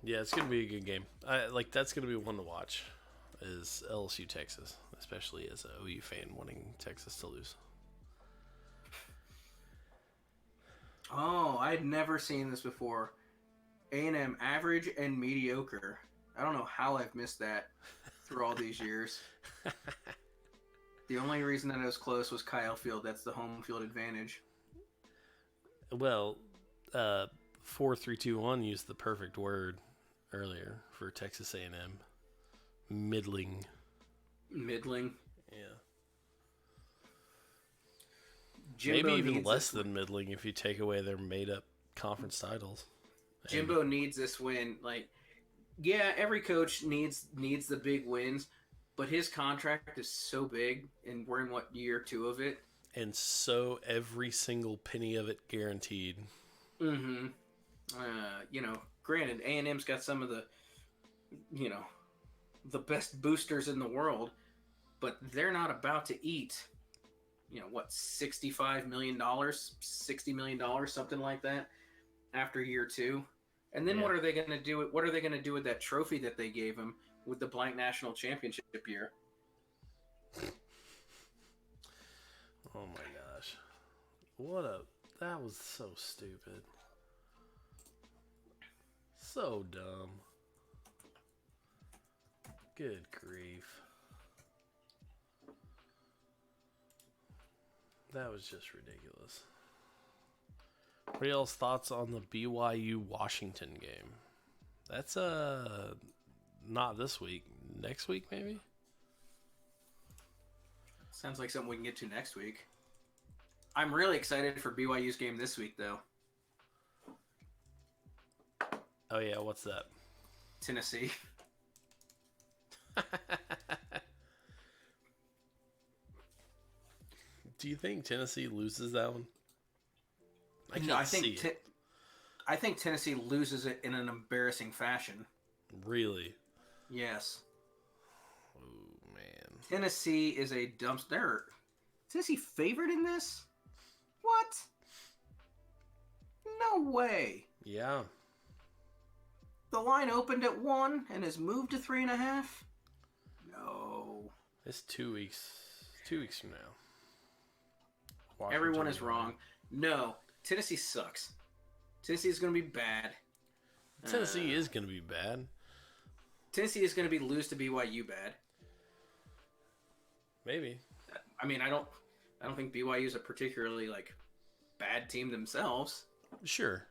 Yeah, it's going to be a good game. That's going to be one to watch. Is LSU Texas, especially as an OU fan wanting Texas to lose. Oh, I'd never seen this before. A&M average and mediocre. I don't know how I've missed that through all these years. The only reason that it was close was Kyle Field. That's the home field advantage. Well, 4321 used the perfect word earlier for Texas A&M. Middling. Yeah. Jimbo maybe even less than middling if you take away their made-up conference titles. Jimbo needs this win. Every coach needs the big wins, but his contract is so big, and we're in what, year 2 of it. And so every single penny of it guaranteed. Mm-hmm. Granted, A&M's got some of the, you know, the best boosters in the world, but they're not about to eat, $65 million, $60 million, something like that, after year 2. And then what are they going to do? What are they going to do with that trophy that they gave him with the blank national championship year? Oh my gosh. That was so stupid. So dumb. Good grief. That was just ridiculous. What are y'all's thoughts on the BYU Washington game? That's not this week. Next week maybe? Sounds like something we can get to next week. I'm really excited for BYU's game this week, though. Oh yeah, what's that? Tennessee. Do you think Tennessee loses that one? I think Tennessee loses it in an embarrassing fashion. Really? Yes. Oh man. Tennessee is a dumpster. Tennessee favored in this? What? No way. Yeah. The line opened at 1 and has moved to 3.5? No. It's 2 weeks. 2 weeks from now. Washington Everyone is wrong. No. Tennessee sucks. Tennessee is going to be bad. Tennessee is going to be bad. Tennessee is going to lose to BYU bad. Maybe. I mean, I don't think BYU is a particularly bad team themselves. Sure.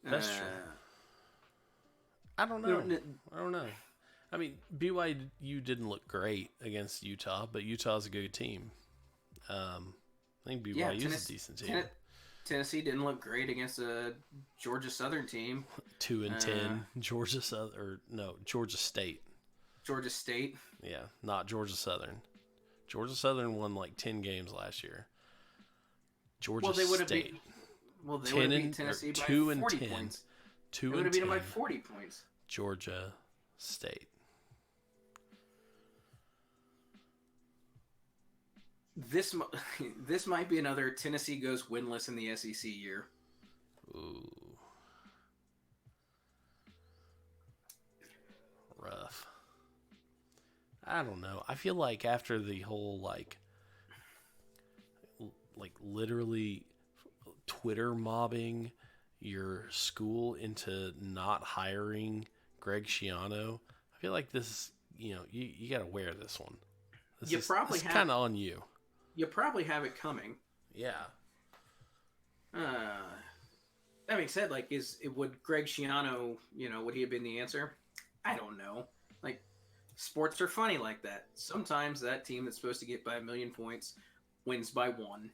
That's true. I don't know. I mean, BYU didn't look great against Utah, but Utah's a good team. I think BYU is a decent team. Tennessee didn't look great against a Georgia Southern team. 2-10. Georgia State. Georgia State. Yeah, not Georgia Southern. Georgia Southern won 10 games last year. Georgia State. They would have beat Tennessee by 40 points. They would have beat them by 40 points. Georgia State. This might be another Tennessee goes winless in the SEC year. Ooh. Rough. I don't know. I feel like after the whole literally Twitter mobbing your school into not hiring Greg Schiano, I feel like this is, you got to wear this one. This is kind of on you. You probably have it coming. Yeah. That being said, would Greg Schiano, would he have been the answer? I don't know. Sports are funny like that. Sometimes that team that's supposed to get by 1 million points wins by 1.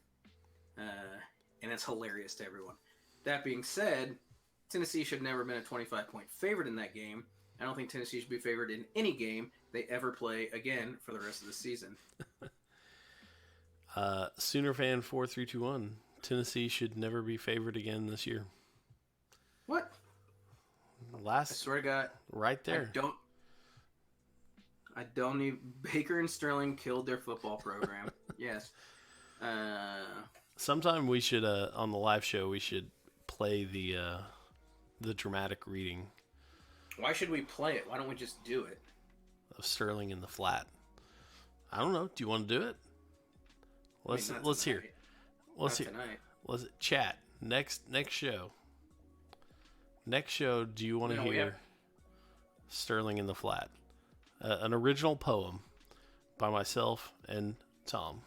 And it's hilarious to everyone. That being said, Tennessee should never have been a 25-point favorite in that game. I don't think Tennessee should be favored in any game they ever play again for the rest of the season. Sooner fan 4321. Tennessee should never be favored again this year. What? I swear to God. Right there. I don't need Baker and Sterling killed their football program. Yes. Sometime we should on the live show we should play the dramatic reading. Why should we play it? Why don't we just do it? Of Sterling in the flat. I don't know. Do you want to do it? Let's hear. Let's hear. Let's chat next show. Next show, do you want to hear Sterling in the flat? An original poem by myself and Tom.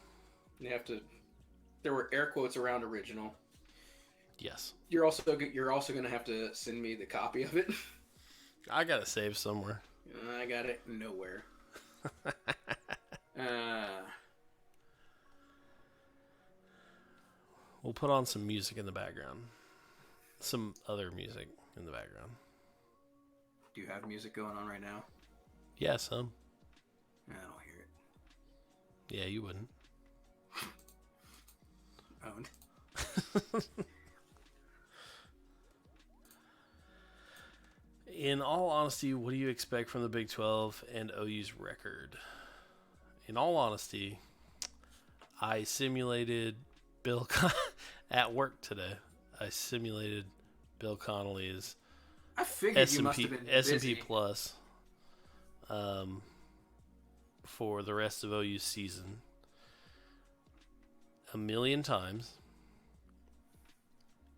There were air quotes around original. Yes. You're also going to have to send me the copy of it. I got it saved somewhere. I got it nowhere. We'll put on some music in the background. Some other music in the background. Do you have music going on right now? Yeah, some. I don't hear it. Yeah, you wouldn't. Owned. In all honesty, what do you expect from the Big 12 and OU's record? In all honesty, I simulated at work today. I simulated Bill Connolly's I figured you must have been S&P busy. Plus for the rest of OU's season a million times,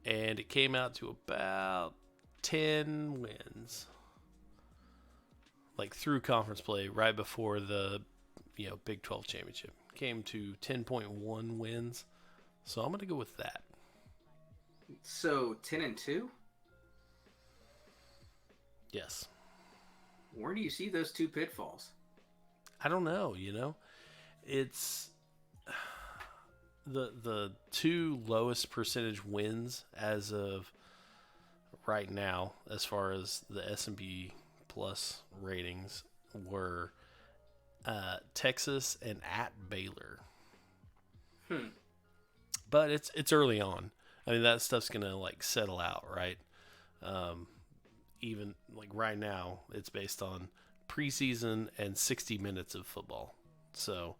and it came out to about 10 wins, like through conference play right before the Big 12 championship. Came to 10.1 wins, so I'm gonna go with that. So 10-2. Yes. Where do you see those two pitfalls? I don't know. It's the two lowest percentage wins as of right now, as far as the S&P Plus ratings, were Texas and at Baylor. But it's early on. I mean, that stuff's gonna like settle out, right? Even like right now, it's based on preseason and 60 minutes of football. So,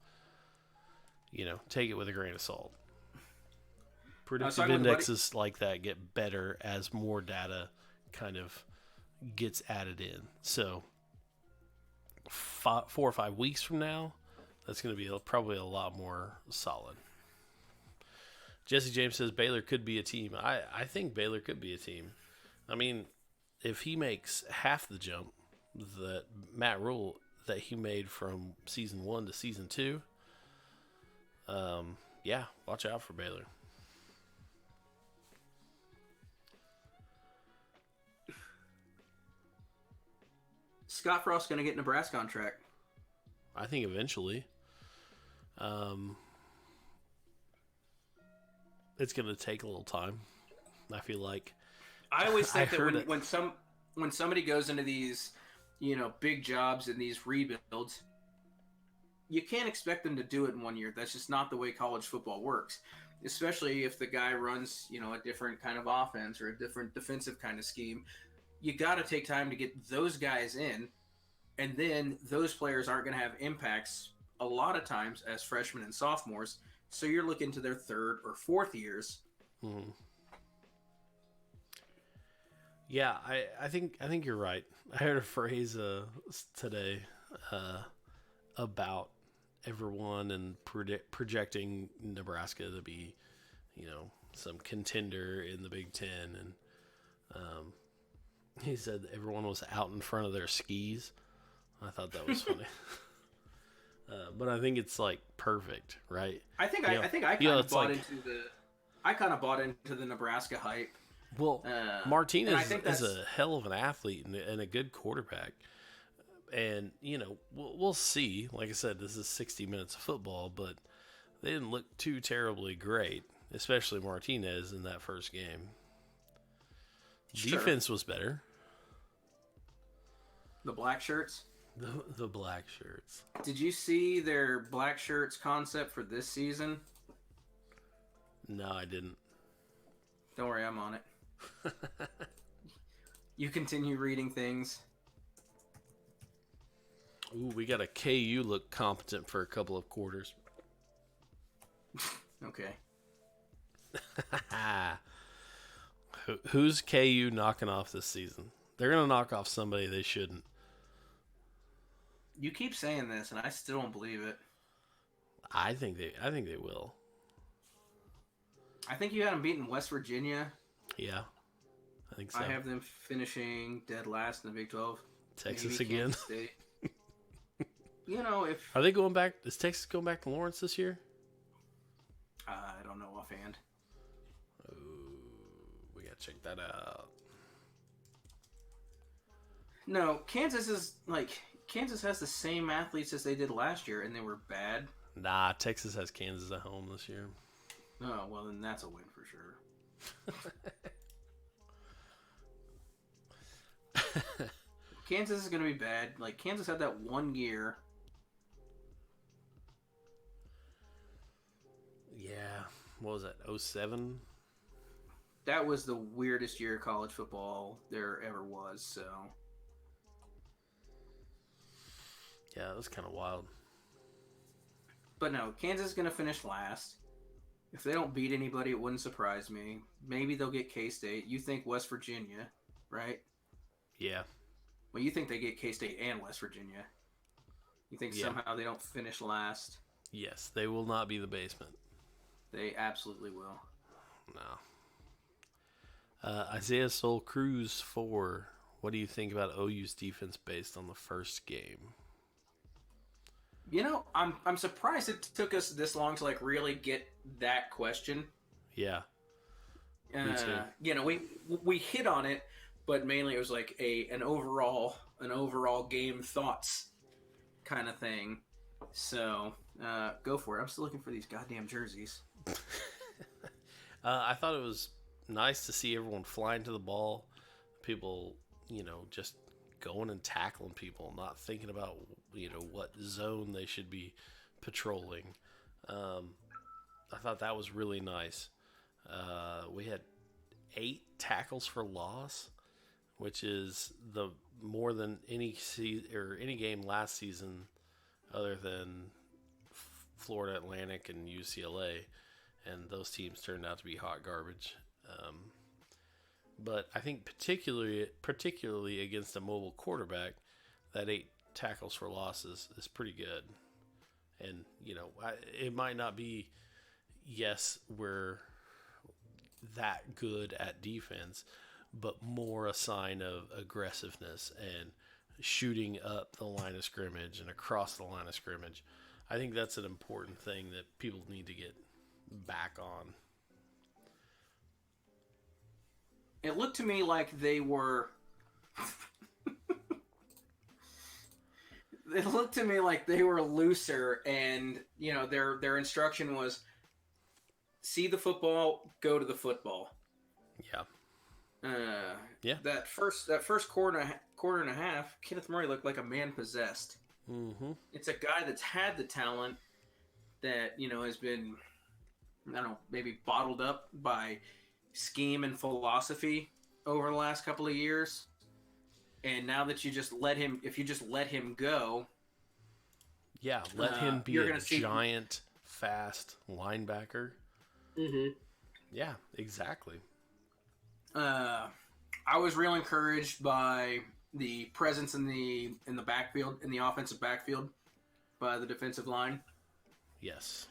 take it with a grain of salt. Predictive indexes like that get better as more data kind of gets added in. So, 4 or 5 weeks from now, that's going to be probably a lot more solid. Jesse James says Baylor could be a team. I think Baylor could be a team. I mean, if he makes half the jump that Matt Rule that he made from season 1 to season 2, yeah, watch out for Baylor. Scott Frost's going to get Nebraska on track. I think eventually. It's going to take a little time. I feel like. I always think that when somebody goes into these, big jobs and these rebuilds, you can't expect them to do it in 1 year. That's just not the way college football works. Especially if the guy runs, a different kind of offense or a different defensive kind of scheme. You got to take time to get those guys in, and then those players aren't going to have impacts a lot of times as freshmen and sophomores. So you're looking to their third or fourth years. Mm-hmm. Yeah, I think you're right. I heard a phrase today about everyone and projecting Nebraska to be, some contender in the Big Ten, and he said everyone was out in front of their skis. I thought that was funny. But I think it's like perfect, right? I think I kind of bought into the Nebraska hype. Well, Martinez is a hell of an athlete and a good quarterback. And, we'll see. Like I said, this is 60 minutes of football, but they didn't look too terribly great, especially Martinez in that first game. Sure. Defense was better. The black shirts? The black shirts. Did you see their black shirts concept for this season? No, I didn't. Don't worry, I'm on it. You continue reading things. Ooh, we got a KU look competent for a couple of quarters. Okay. Who's KU knocking off this season? They're going to knock off somebody they shouldn't. You keep saying this, and I still don't believe it. I think they will. I think you had them beating West Virginia. Yeah, I think so. I have them finishing dead last in the Big 12. Texas again. If... Are they going back? Is Texas going back to Lawrence this year? I don't know offhand. Oh, we got to check that out. No, Kansas has the same athletes as they did last year, and they were bad. Nah, Texas has Kansas at home this year. Oh, well, then that's a win for sure. Kansas is going to be bad. Like, Kansas had that one year. Yeah. What was that? 07? That was the weirdest year of college football there ever was, so. Yeah, that was kind of wild. But no, Kansas is going to finish last. If they don't beat anybody, it wouldn't surprise me. Maybe they'll get K-State. You think West Virginia, right? Yeah. Well, you think they get K-State and West Virginia. You think somehow they don't finish last? Yes, they will not be the basement. They absolutely will. No. Isaiah Soul Cruz 4. What do you think about OU's defense based on the first game? You know, I'm surprised it took us this long to like really get that question. Yeah. Me too. You know, we hit on it, but mainly it was like an overall game thoughts kind of thing. So go for it. I'm still looking for these goddamn jerseys. I thought it was nice to see everyone flying to the ball. People, just going and tackling people, not thinking about, what zone they should be patrolling. I thought that was really nice. We had 8 tackles for loss, which is the more than any game last season, other than Florida Atlantic and UCLA, and those teams turned out to be hot garbage. But I think particularly against a mobile quarterback, that 8 tackles for losses is pretty good. And it might not be, yes, we're that good at defense, but more a sign of aggressiveness and shooting up the line of scrimmage and across the line of scrimmage. I think that's an important thing that people need to get back on. It looked to me like they were. It looked to me like they were looser, and their instruction was: see the football, go to the football. Yeah. Yeah. That first quarter and a half, Kenneth Murray looked like a man possessed. Mm-hmm. It's a guy that's had the talent that has been, I don't know, maybe bottled up by scheme and philosophy over the last couple of years, and now that if you just let him go, let him be a giant, fast linebacker. Mm-hmm. Yeah, exactly. I was real encouraged by the presence in the backfield, in the offensive backfield, by the defensive line. Yes.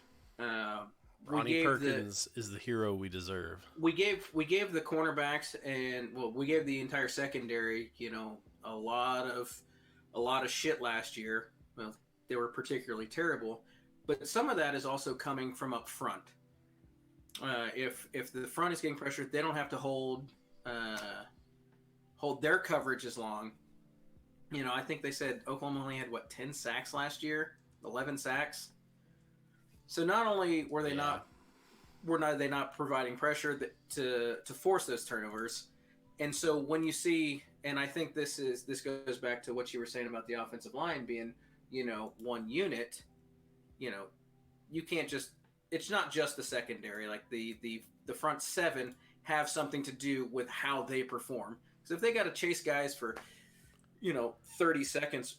Ronnie Perkins is the hero we deserve. We gave the cornerbacks we gave the entire secondary, a lot of shit last year. Well, they were particularly terrible, but some of that is also coming from up front. If the front is getting pressured, they don't have to hold their coverage as long. I think they said Oklahoma only had 10 sacks last year, 11 sacks. So not only were they not providing pressure to force those turnovers, and so when you see, and I think this goes back to what you were saying about the offensive line being one unit, you can't just, it's not just the secondary, like the front 7 have something to do with how they perform. Because if they got to chase guys for 30 seconds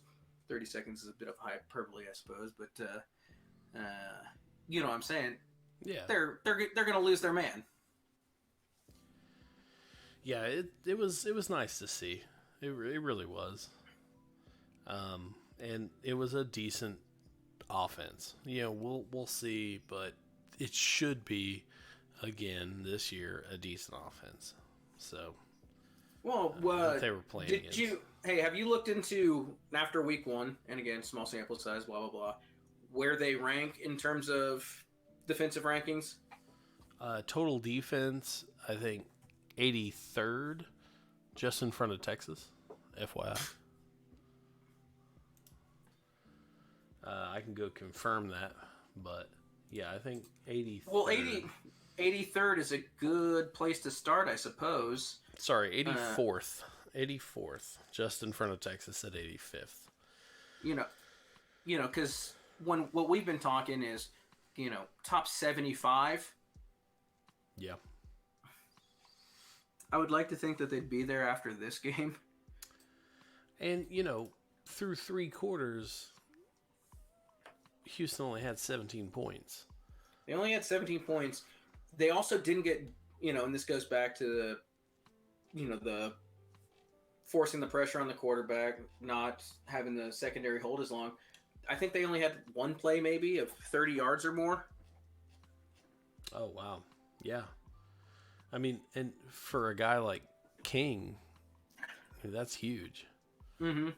is a bit of hyperbole, I suppose, but you know what I'm saying? Yeah. They're going to lose their man. Yeah, it was nice to see. It really was. And it was a decent offense. We'll see, but it should be again this year a decent offense. So they were playing have you looked into, after week 1, and again, small sample size, blah blah blah, where they rank in terms of defensive rankings? Total defense, I think 83rd, just in front of Texas, FYI. I can go confirm that, but yeah, I think 83rd. Well, 83rd is a good place to start, I suppose. Sorry, 84th 84th, just in front of Texas at 85th. You know, because what we've been talking is, top 75. Yeah. I would like to think that they'd be there after this game. And, through 3 quarters, Houston only had 17 points. They only had 17 points. They also didn't get, and this goes back to the forcing the pressure on the quarterback, not having the secondary hold as long. I think they only had one play maybe of 30 yards or more. Oh, wow. Yeah. I mean, and for a guy like King, that's huge. Mm-hmm.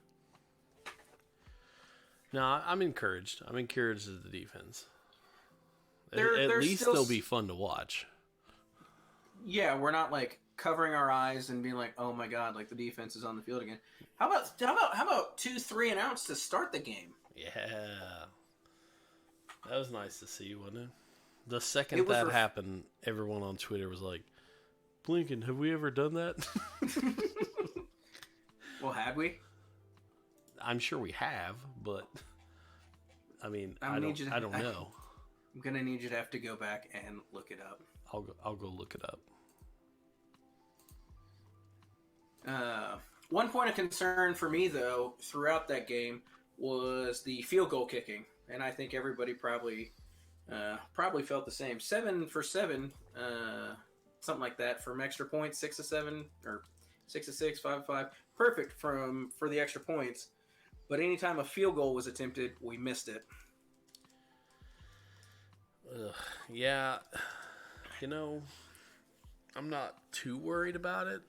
No, I'm encouraged. I'm encouraged at the defense. They're at least still... they'll be fun to watch. Yeah, we're not like covering our eyes and being like, "Oh my god, like the defense is on the field again." How about 2 3 and outs to start the game? Yeah, that was nice to see, wasn't it? The second that happened, everyone on Twitter was like, "Blinkin, have we ever done that?" Well, had we? I'm sure we have, but I mean, I don't know. I'm gonna need you to have to go back and look it up. I'll go look it up. One point of concern for me, though, throughout that game was the field goal kicking, and I think everybody probably felt the same. 7 for 7, something like that, from extra points. 6 of 7 or 6 of 6, 5 of 5, perfect for the extra points. But anytime a field goal was attempted, we missed it. Yeah, I'm not too worried about it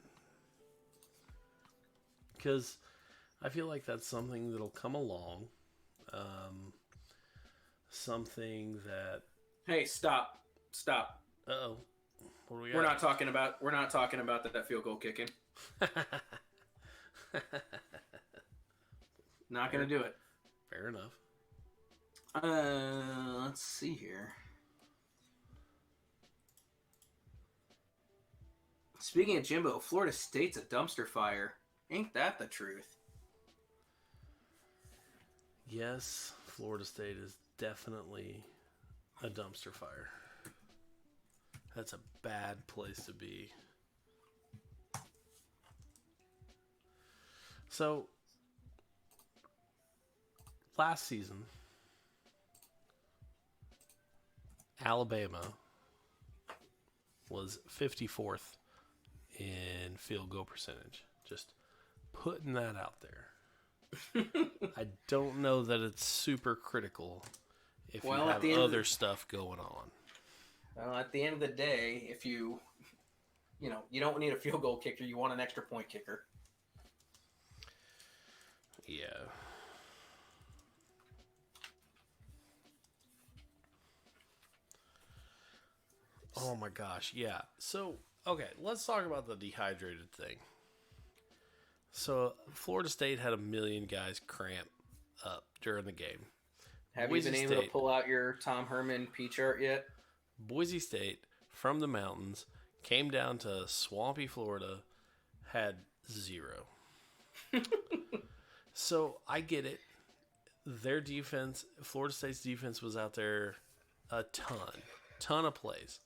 because I feel like that's something that'll come along. Something that... Hey, stop. Uh-oh. What do we got? We're not talking about that field goal kicking. Not gonna do it. Fair enough. Let's see here. Speaking of Jimbo, Florida State's a dumpster fire. Ain't that the truth? Yes, Florida State is definitely a dumpster fire. That's a bad place to be. So, last season, Alabama was 54th in field goal percentage. Just putting that out there. I don't know that it's super critical if you have other stuff going on. Well, at the end of the day, if you don't need a field goal kicker, you want an extra point kicker. Yeah. Oh my gosh, yeah. So, okay, let's talk about the dehydrated thing. So, Florida State had 1 million guys cramp up during the game. Have you been able to pull out your Tom Herman P chart yet? Boise State, from the mountains, came down to swampy Florida, had 0. So, I get it. Their defense, Florida State's defense was out there a ton of plays.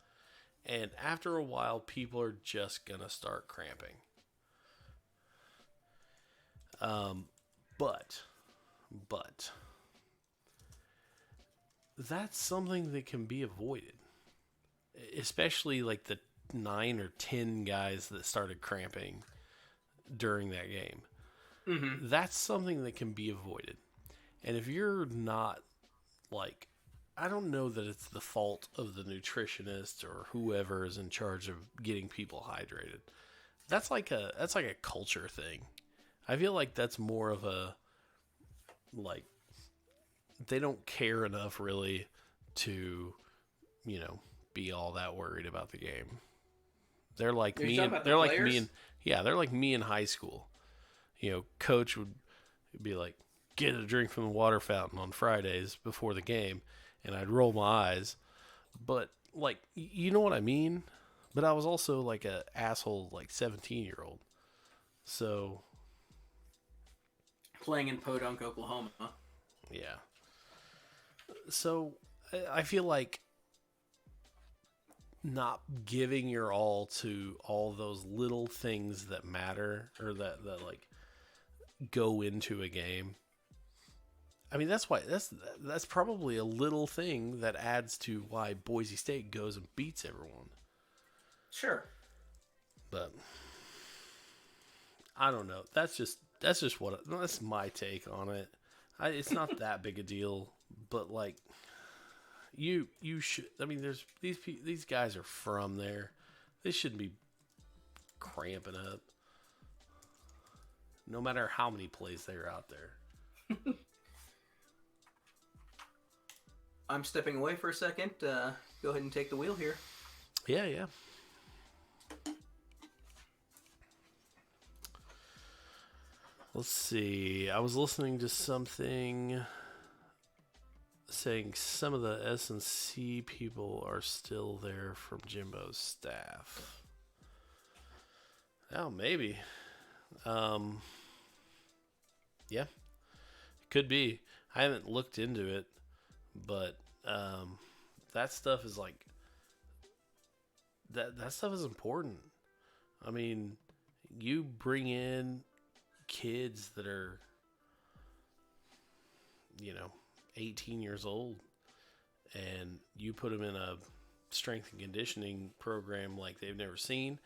And after a while, people are just going to start cramping. But that's something that can be avoided. Especially like the 9 or 10 guys that started cramping during that game. Mm-hmm. That's something that can be avoided. And if you're not like, I don't know that it's the fault of the nutritionist or whoever is in charge of getting people hydrated. That's like a culture thing. I feel like that's more of a, like, they don't care enough really to, be all that worried about the game. They're like me. They're like me in high school. Coach would be like, get a drink from the water fountain on Fridays before the game. And I'd roll my eyes. But, like, you know what I mean? But I was also, like, a asshole, like, 17-year-old. So Playing in Podunk, Oklahoma. yeah. So I feel like not giving your all to all those little things that matter or that like go into a game. I mean, that's probably a little thing that adds to why Boise State goes and beats everyone. Sure. But I don't know. That's my take on it. It's not that big a deal, but like you should. I mean, there's these guys are from there. They shouldn't be cramping up. No matter how many plays they're out there. I'm stepping away for a second. Go ahead and take the wheel here. Yeah, yeah. Let's see. I was listening to something saying some of the S&C people are still there from Jimbo's staff. Oh, maybe. Yeah, could be. I haven't looked into it, but that stuff is like that stuff is important. I mean, you bring in kids that are 18 years old and you put them in a strength and conditioning program like they've never seen,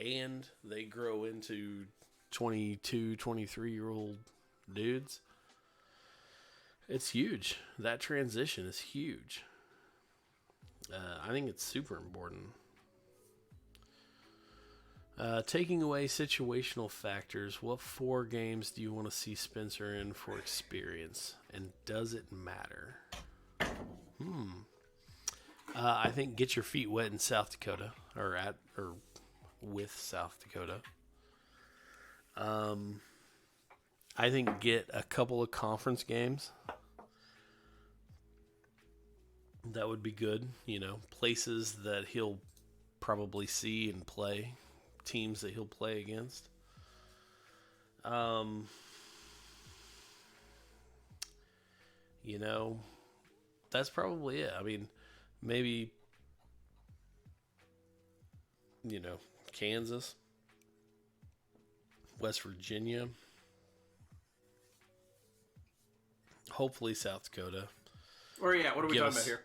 and they grow into 22, 23-year-old dudes. It's huge. That transition is huge. I think it's super important. Taking away situational factors, what 4 games do you want to see Spencer in for experience? And does it matter? I think get your feet wet in South Dakota or with South Dakota. I think get a couple of conference games. That would be good. Places that he'll probably see and play. Teams that he'll play against. That's probably it. I mean, maybe, Kansas, West Virginia, hopefully South Dakota. Or yeah, what are we talking about here?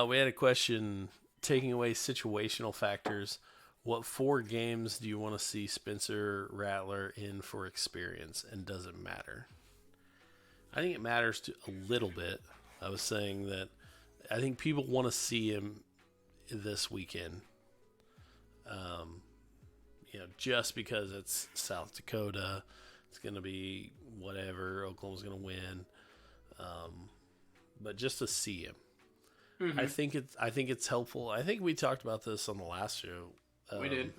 We had a question, taking away situational factors. What 4 games do you want to see Spencer Rattler in for experience, and does it matter? I think it matters a little bit. I was saying that I think people want to see him this weekend. Just because it's South Dakota, it's going to be whatever. Oklahoma's going to win. But just to see him. Mm-hmm. I think it's helpful. I think we talked about this on the last show. We did.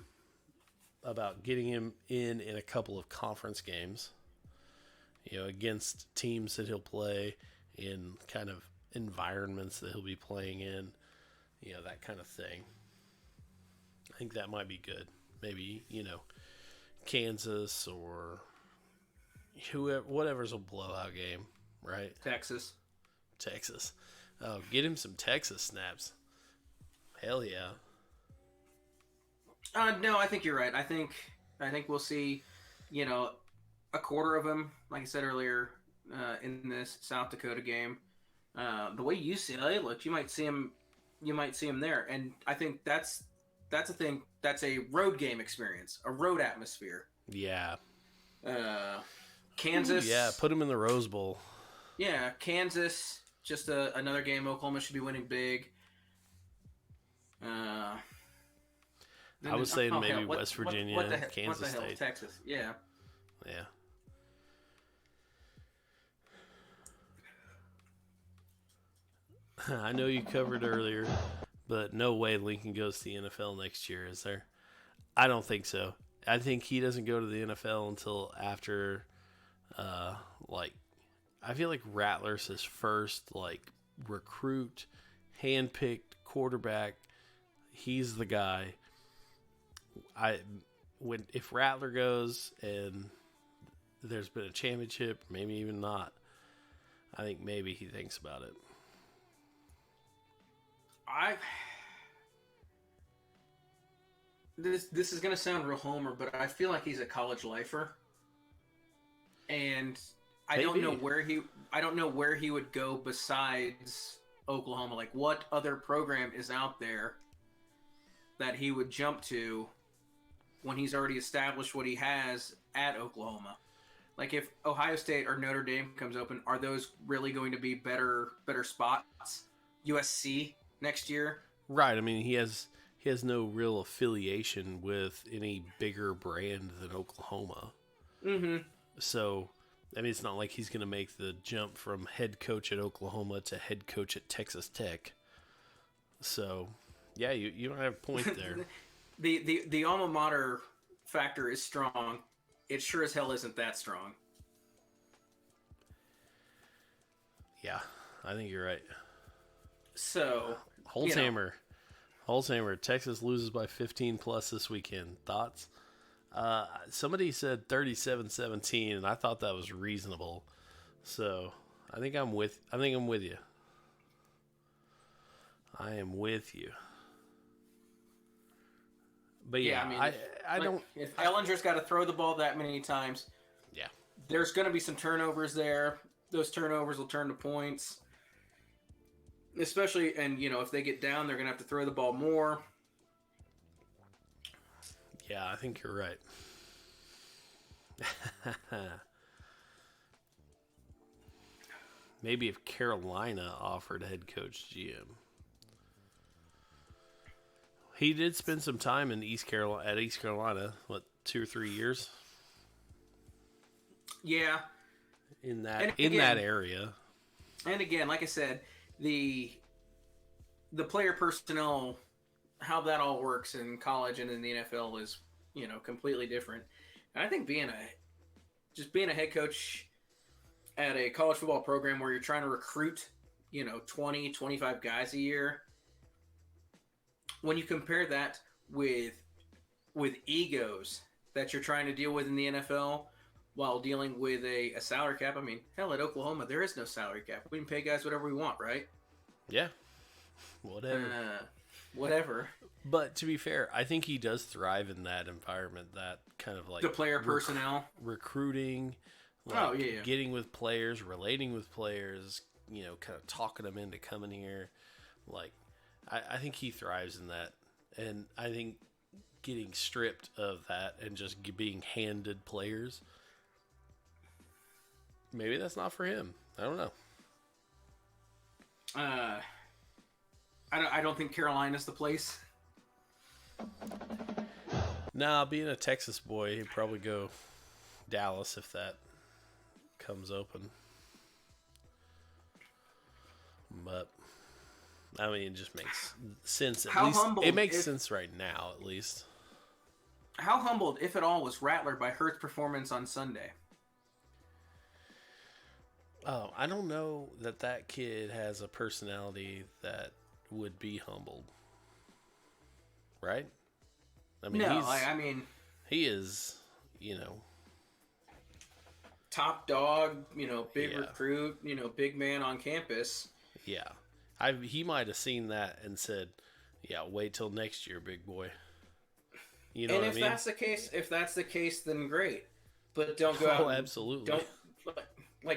About getting him in a couple of conference games, against teams that he'll play in, kind of environments that he'll be playing in, that kind of thing. I think that might be good. Maybe, Kansas or whoever, whatever's a blowout game, right? Texas. Oh, get him some Texas snaps. Hell yeah. No, I think you're right. I think we'll see, a quarter of them, like I said earlier, in this South Dakota game. The way UCLA looked, you might see him there, and I think that's a thing. That's a road game experience, a road atmosphere. Yeah. Kansas. Ooh, yeah, put him in the Rose Bowl. Yeah, Kansas. Just another game Oklahoma should be winning big. I was saying maybe West Virginia, Kansas what the hell, State. Texas. Yeah. Yeah. I know you covered earlier, but no way Lincoln goes to the NFL next year, is there? I don't think so. I think he doesn't go to the NFL until after, I feel like Rattler's his first, recruit, handpicked quarterback. He's the guy. if Rattler goes and there's been a championship, maybe even not, I think maybe he thinks about it. This is gonna sound real homer, but I feel like he's a college lifer, and I don't know where he would go besides Oklahoma. Like, what other program is out there that he would jump to when he's already established what he has at Oklahoma? Like, if Ohio State or Notre Dame comes open, are those really going to be better spots? USC next year? Right. I mean, he has no real affiliation with any bigger brand than Oklahoma. Mm-hmm. So, I mean, it's not like he's going to make the jump from head coach at Oklahoma to head coach at Texas Tech. So, yeah, you don't have a point there. the alma mater factor is strong. It sure as hell isn't that strong. Yeah, I think you're right. So, Holzhammer. Texas loses by 15 plus this weekend. Thoughts? Somebody said 37-17, and I thought that was reasonable. So I think I'm with you. I am with you. But yeah, I mean, I don't. If Ellinger's got to throw the ball that many times, yeah, there's going to be some turnovers there. Those turnovers will turn to points. Especially, and if they get down, they're going to have to throw the ball more. Yeah, I think you're right. Maybe if Carolina offered head coach GM. He did spend some time in East Carolina, what, 2 or 3 years? Yeah. In that area. And again, like I said, the player personnel, how that all works in college and in the NFL is, completely different. And I think being a head coach at a college football program where you're trying to recruit, 20, 25 guys a year, when you compare that with egos that you're trying to deal with in the NFL while dealing with a salary cap, I mean, hell, at Oklahoma, there is no salary cap. We can pay guys whatever we want, right? Yeah. Whatever. But to be fair, I think he does thrive in that environment, that kind of like the player personnel, recruiting, getting with players, relating with players, kind of talking them into coming here. Like, I think he thrives in that, and I think getting stripped of that and just being handed players, maybe that's not for him. I don't know. I don't think Carolina's the place. Nah, being a Texas boy, he'd probably go Dallas if that comes open. But I mean, it just makes sense. It makes sense right now, at least. How humbled, if at all, was Rattler by Hurt's performance on Sunday? Oh, I don't know that kid has a personality that would be humbled. Right? I mean, he is, top dog, big recruit, big man on campus. Yeah. He might have seen that and said, "Yeah, wait till next year, big boy." You know what I mean? If that's the case, then great. But don't go out. Oh, absolutely.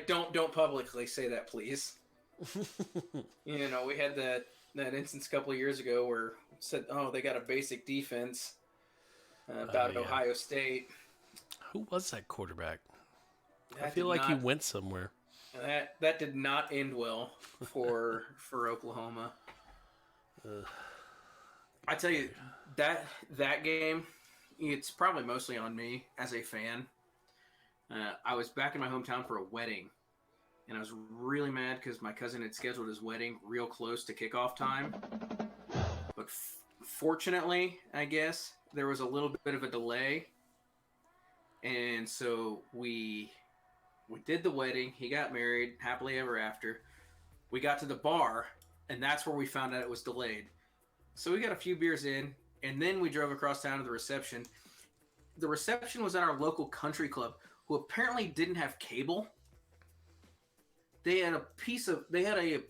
Don't publicly say that, please. We had that instance a couple of years ago where it said, "Oh, they got a basic defense." About Ohio State. Who was that quarterback? I feel like he went somewhere. That did not end well for Oklahoma. I tell you, that game, it's probably mostly on me as a fan. I was back in my hometown for a wedding, and I was really mad because my cousin had scheduled his wedding real close to kickoff time. But fortunately, I guess, there was a little bit of a delay, and so we did the wedding. He got married, happily ever after. We got to the bar, and that's where we found out it was delayed. So we got a few beers in, and then we drove across town to the reception. the reception was at our local country club, who apparently didn't have cable. They had a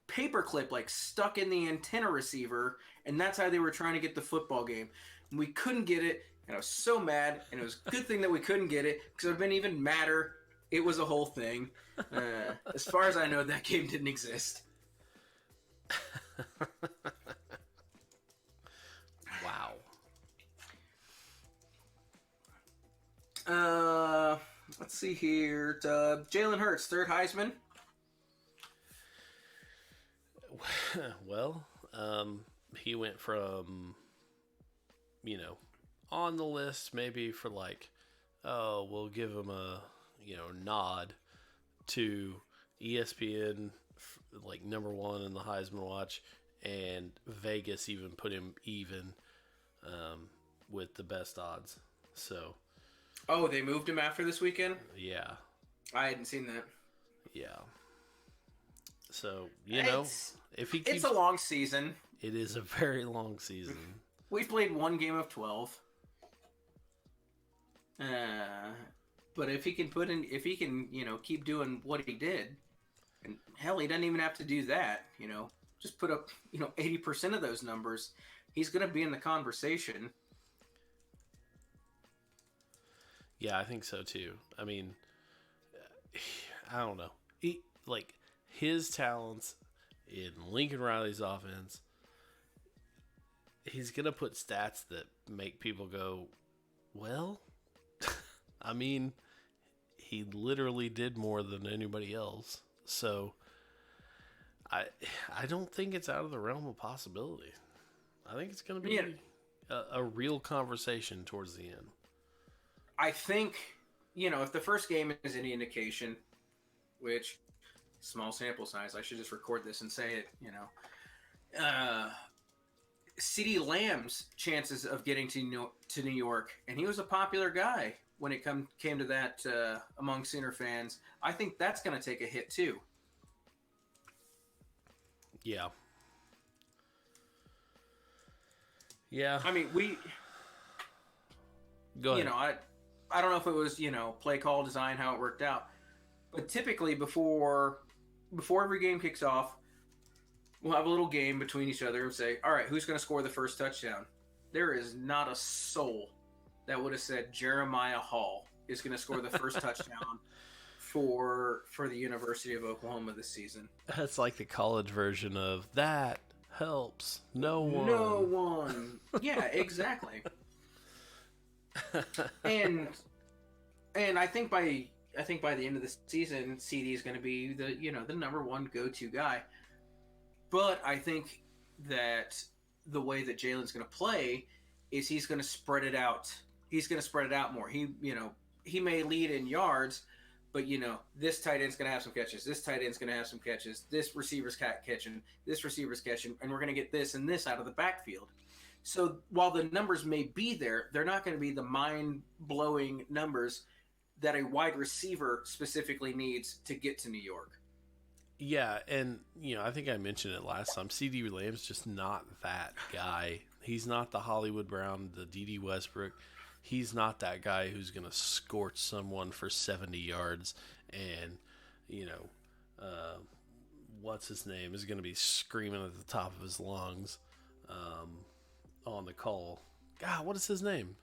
paper clip like stuck in the antenna receiver, and that's how they were trying to get the football game. And we couldn't get it, and I was so mad. And it was a good thing that we couldn't get it, because it would have been even madder. It was a whole thing. As far as I know, that game didn't exist. Wow. Let's see here. Jalen Hurts, third Heisman. Well, he went from, on the list maybe for like, oh, we'll give him a, nod to ESPN, like number one in the Heisman watch, and Vegas even put him even with the best odds. So. Oh, they moved him after this weekend? Yeah. I hadn't seen that. Yeah. So, if he keeps... It's a long season. It is a very long season. We've played one game of 12. But if he can keep doing what he did, and hell, he doesn't even have to do that, just put up, 80% of those numbers, he's going to be in the conversation. Yeah, I think so too. I mean, I don't know. His talents in Lincoln Riley's offense, he's going to put stats that make people go, well, I mean, he literally did more than anybody else. So I don't think it's out of the realm of possibility. I think it's going to be a real conversation towards the end. I think, if the first game is any indication, which, small sample size, I should just record this and say it, CeeDee Lamb's chances of getting to New York, and he was a popular guy when it came to that among Sooner fans, I think that's going to take a hit too. Yeah. Yeah. I mean, Go ahead. I don't know if it was, play call design, how it worked out. But typically before every game kicks off, we'll have a little game between each other and say, all right, who's going to score the first touchdown? There is not a soul that would have said Jeremiah Hall is going to score the first touchdown for the University of Oklahoma this season. That's like the college version of that helps no one. No one. Yeah, exactly. and I think by the end of the season, CD is going to be the number one go-to guy. But I think that the way that Jalen's going to play is he's going to spread it out. He's going to spread it out more. He may lead in yards, but this tight end's going to have some catches. This tight end's going to have some catches. This receiver's catching. This receiver's catching, and we're going to get this and this out of the backfield. So while the numbers may be there, they're not going to be the mind-blowing numbers that a wide receiver specifically needs to get to New York. Yeah, and I think I mentioned it last time. CeeDee Lamb's just not that guy. He's not the Hollywood Brown, the D.D. Westbrook. He's not that guy who's going to scorch someone for 70 yards and, what's his name, is going to be screaming at the top of his lungs on the call. God, what is his name?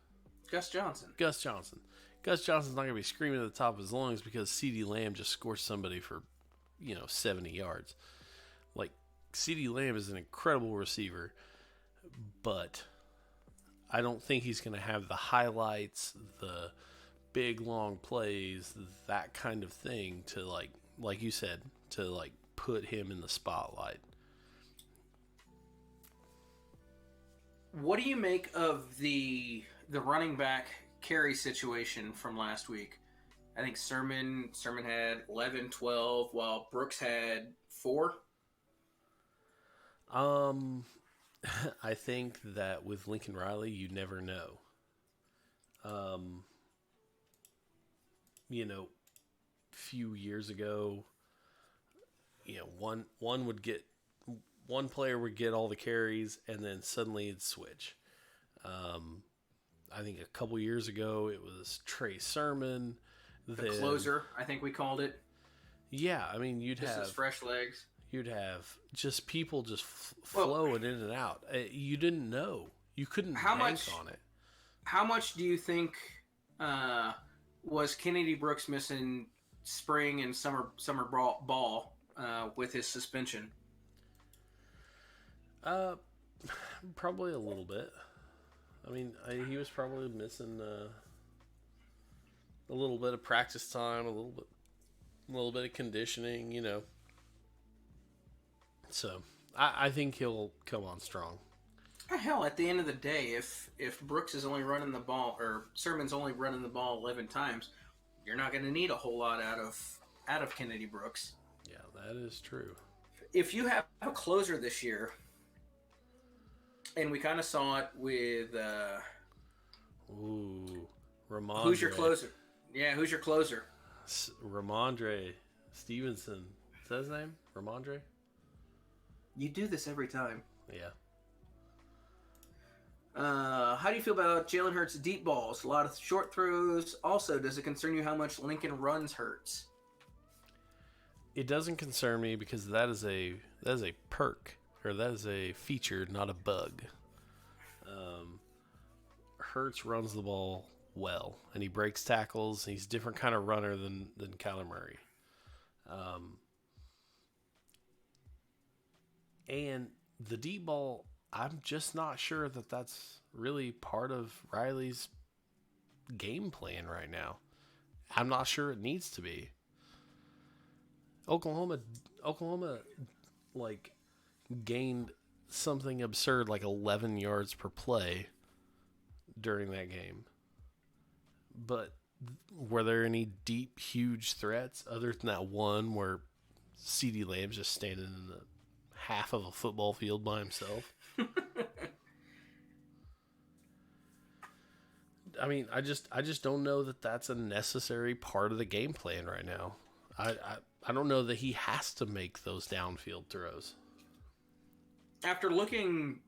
Gus Johnson. Gus Johnson. Gus Johnson's not going to be screaming at the top of his lungs because CeeDee Lamb just scored somebody for, 70 yards. Like, CeeDee Lamb is an incredible receiver, but I don't think he's going to have the highlights, the big, long plays, that kind of thing to, like you said, to, put him in the spotlight. What do you make of the running back carry situation from last week? I think Sermon had 11, 12, while Brooks had 4. I think that with Lincoln Riley, you never know. Few years ago, one player would get all the carries, and then suddenly it'd switch. I think a couple years ago it was Trey Sermon. The Then closer, I think we called it. yeah, I mean Just as fresh legs. you'd have just people just Well, flowing in and out. You didn't know. You couldn't how bank much? on it. How much do you think uh, was Kennedy Brooks missing spring and summer ball with his suspension? Uh, Probably a little bit. I mean, he was probably missing a little bit of practice time, a little bit of conditioning, you know. So I think he'll come on strong. Hell, at the end of the day, if Brooks is only running the ball or Sermon's only running the ball 11 times, you're not going to need a whole lot out of Kennedy Brooks. Yeah, that is true. If you have a closer this year, and we kind of saw it with Ooh, Ramondre. who's your closer? Yeah, who's your closer? Ramondre Stevenson. Is that his name? Ramondre? You do this every time. Yeah. How do you feel about Jalen Hurts' deep balls? A lot of short throws. Also, does it concern you how much Lincoln runs Hurts? It doesn't concern me because that is a perk, or that is a feature, not a bug. Hurts runs the ball well, and he breaks tackles. He's a different kind of runner than Kyler Murray. And the deep ball, I'm just not sure that that's really part of Riley's game plan right now. I'm not sure it needs to be. Oklahoma, like gained something absurd like 11 yards per play during that game. But were there any deep, huge threats other than that one where CeeDee Lamb's just standing in the half of a football field by himself? I mean, I just don't know that that's a necessary part of the game plan right now. I don't know that he has to make those downfield throws. After watching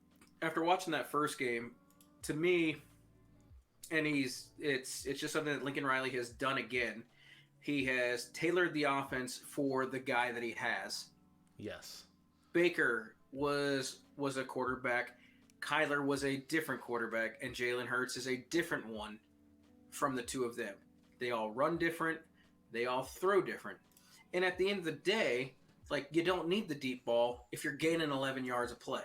that first game, to me, and it's just something that Lincoln Riley has done again. He has tailored the offense for the guy that he has. Yes. Baker was a quarterback. Kyler was a different quarterback, and Jalen Hurts is a different one from the two of them. They all run different. They all throw different. And at the end of the day, like, you don't need the deep ball if you're gaining 11 yards of play.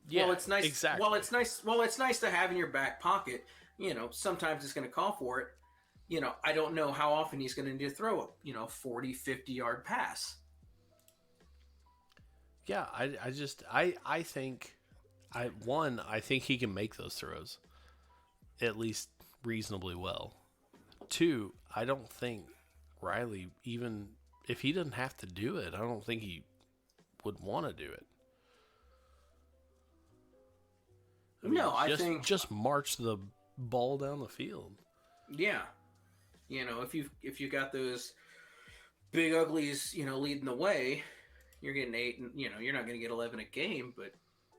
Yeah, well, it's nice. Exactly. Well, it's nice to have in your back pocket. You know, sometimes it's going to call for it. You know, I don't know how often he's going to need to throw a 40, 50-yard pass. Yeah, I think I think he can make those throws at least reasonably well. Two, I don't think Riley, even if he doesn't have to do it, I don't think he would want to do it. I think just march the ball down the field. Yeah, if you got those big uglies, leading the way, you're getting 8, and you're not going to get 11 a game, but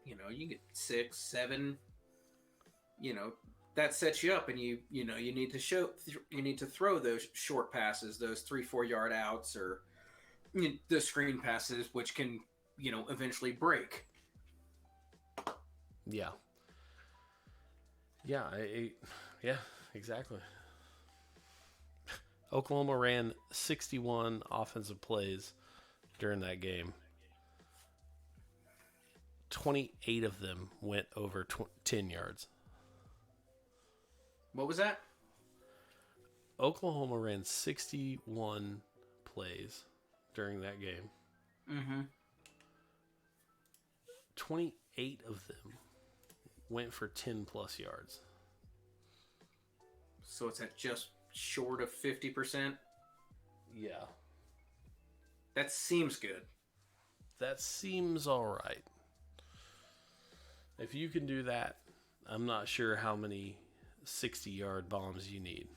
you get 6, 7. That sets you up, and you need to throw those short passes, those 3-4 yard outs, or the screen passes, which can eventually break. Yeah. Yeah, yeah, exactly. Oklahoma ran 61 offensive plays during that game. 28 of them went over 10 yards. What was that? Oklahoma ran 61 plays during that game. Mm-hmm. 28 of them went for 10 plus yards. So it's at just short of 50%? Yeah. That seems good. That seems all right. If you can do that, I'm not sure how many 60-yard bombs you need.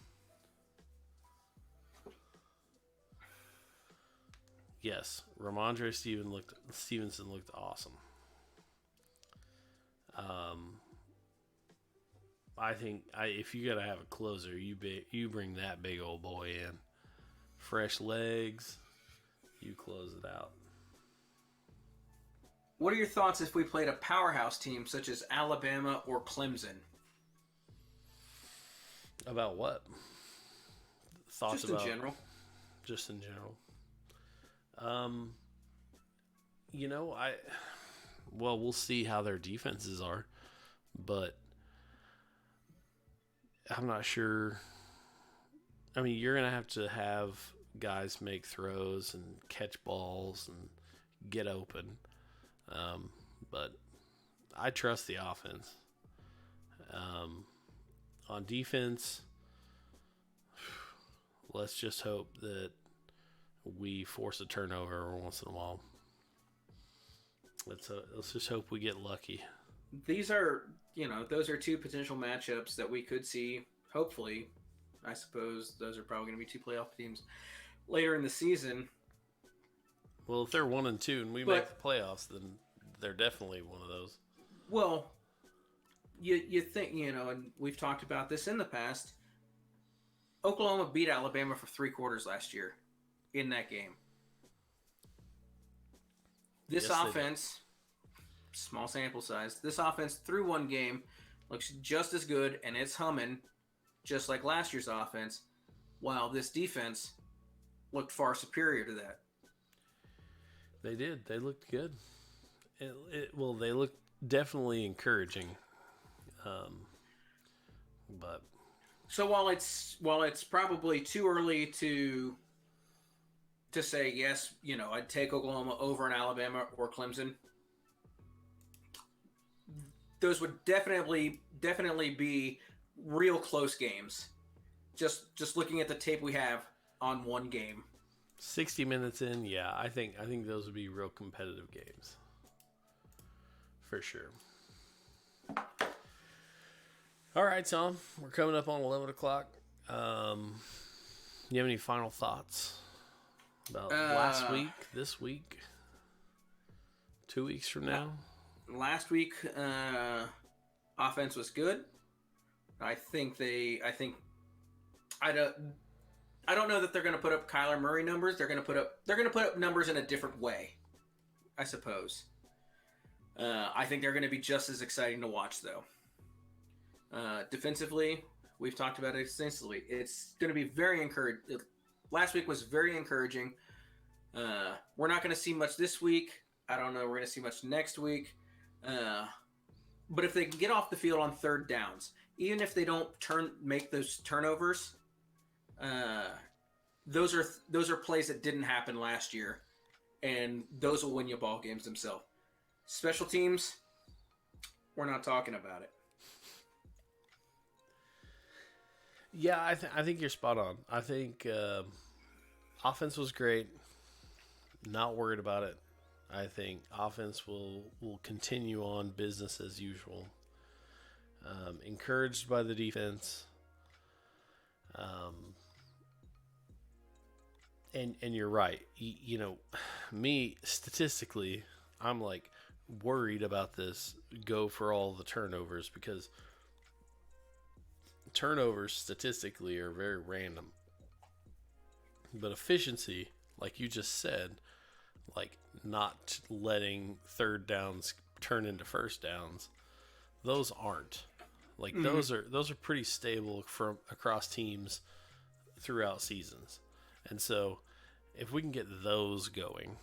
Yes, Ramondre Stevenson looked awesome. Um, I think if you gotta have a closer, you bring that big old boy in, fresh legs, you close it out. What are your thoughts if we played a powerhouse team such as Alabama or Clemson? About what? Thoughts Just in about general. just in general. Um, you know, we'll see how their defenses are, but I'm not sure. I mean, you're gonna have guys make throws and catch balls and get open, um, but I trust the offense. Um, on defense, let's just hope that we force a turnover every once in a while. Let's just hope we get lucky. These are, those are two potential matchups that we could see. Hopefully, I suppose those are probably going to be two playoff teams later in the season. Well, if they're 1-2 and we make the playoffs, then they're definitely one of those. Well, you think, and we've talked about this in the past. Oklahoma beat Alabama for 3 quarters last year in that game. This offense, small sample size, this offense through one game looks just as good, and it's humming just like last year's offense, while this defense looked far superior to that. They did. They looked good. They looked definitely encouraging. But so while it's probably too early to say yes, I'd take Oklahoma over an Alabama or Clemson. Those would definitely be real close games. Just looking at the tape we have on one game. 60 minutes in, yeah, I think those would be real competitive games. For sure. All right, Tom, we're coming up on 11 o'clock. You have any final thoughts about last week, this week, 2 weeks from now? Last week, offense was good. I don't know that they're going to put up Kyler Murray numbers. They're going to put up numbers in a different way, I suppose. I think they're going to be just as exciting to watch, though. Defensively, we've talked about it extensively. It's going to be very encouraging. Last week was very encouraging. We're not going to see much this week. I don't know. We're going to see much next week. But if they can get off the field on third downs, even if they don't make those turnovers, those are plays that didn't happen last year, and those will win you ball games themselves. Special teams, we're not talking about it. Yeah, I think you're spot on. I think offense was great. Not worried about it. I think offense will continue on business as usual. Encouraged by the defense. And you're right. Me, statistically, I'm like worried about this go for all the turnovers because turnovers statistically are very random. But efficiency, like you just said, like not letting third downs turn into first downs, those aren't. Like those are pretty stable from across teams throughout seasons. And so if we can get those going,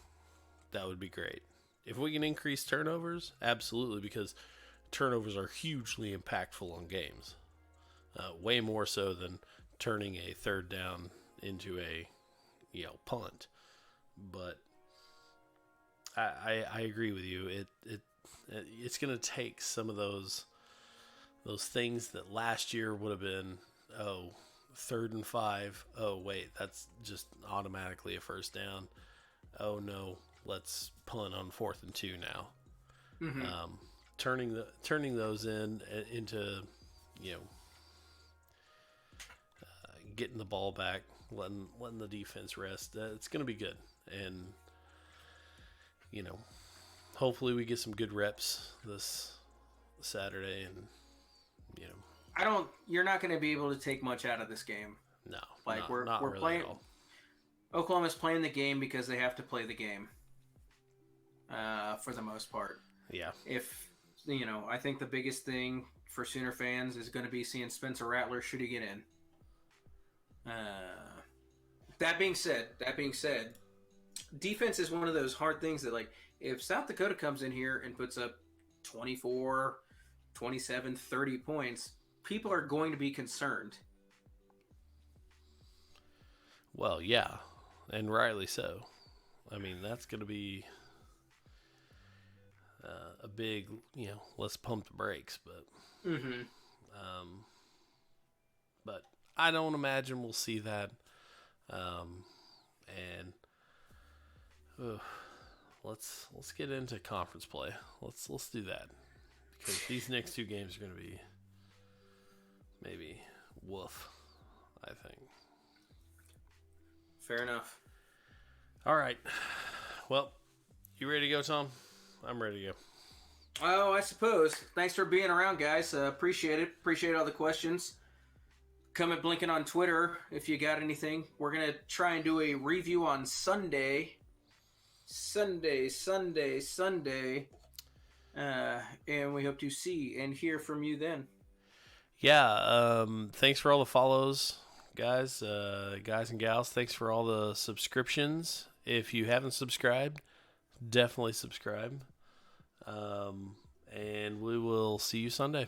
that would be great. If we can increase turnovers, absolutely, because turnovers are hugely impactful on games. Way more so than turning a third down into a punt. But I agree with you. It's going to take some of those things that last year would have been 3rd and 5. Oh wait, that's just automatically a first down. Oh no, let's punt on 4th and 2 now. Mm-hmm. Turning those into getting the ball back, letting the defense rest. It's going to be good, and hopefully we get some good reps Saturday, and you know, You're not going to be able to take much out of this game. no, Like not we're really playing. at all. Oklahoma's playing the game because they have to play the game. For the most part. Yeah. If I think the biggest thing for Sooner fans is going to be seeing Spencer Rattler should he get in. That being said, defense is one of those hard things that, like, if South Dakota comes in here and puts up 24, 27, 30 points, people are going to be concerned. Well, yeah, and rightly so. I mean, that's going to be a big, let's pump the brakes, but I don't imagine we'll see that. And let's get into conference play. Let's do that, because these next 2 games are going to be maybe woof, I think. Fair enough. All right. Well, you ready to go, Tom? I'm ready to go. Oh, I suppose. Thanks for being around, guys. Appreciate it. Appreciate all the questions. Come at Blinkin on Twitter if you got anything. We're going to try and do a review on Sunday. Sunday. And we hope to see and hear from you then. Yeah, thanks for all the follows, guys and gals. Thanks for all the subscriptions. If you haven't subscribed, definitely subscribe. And we will see you Sunday.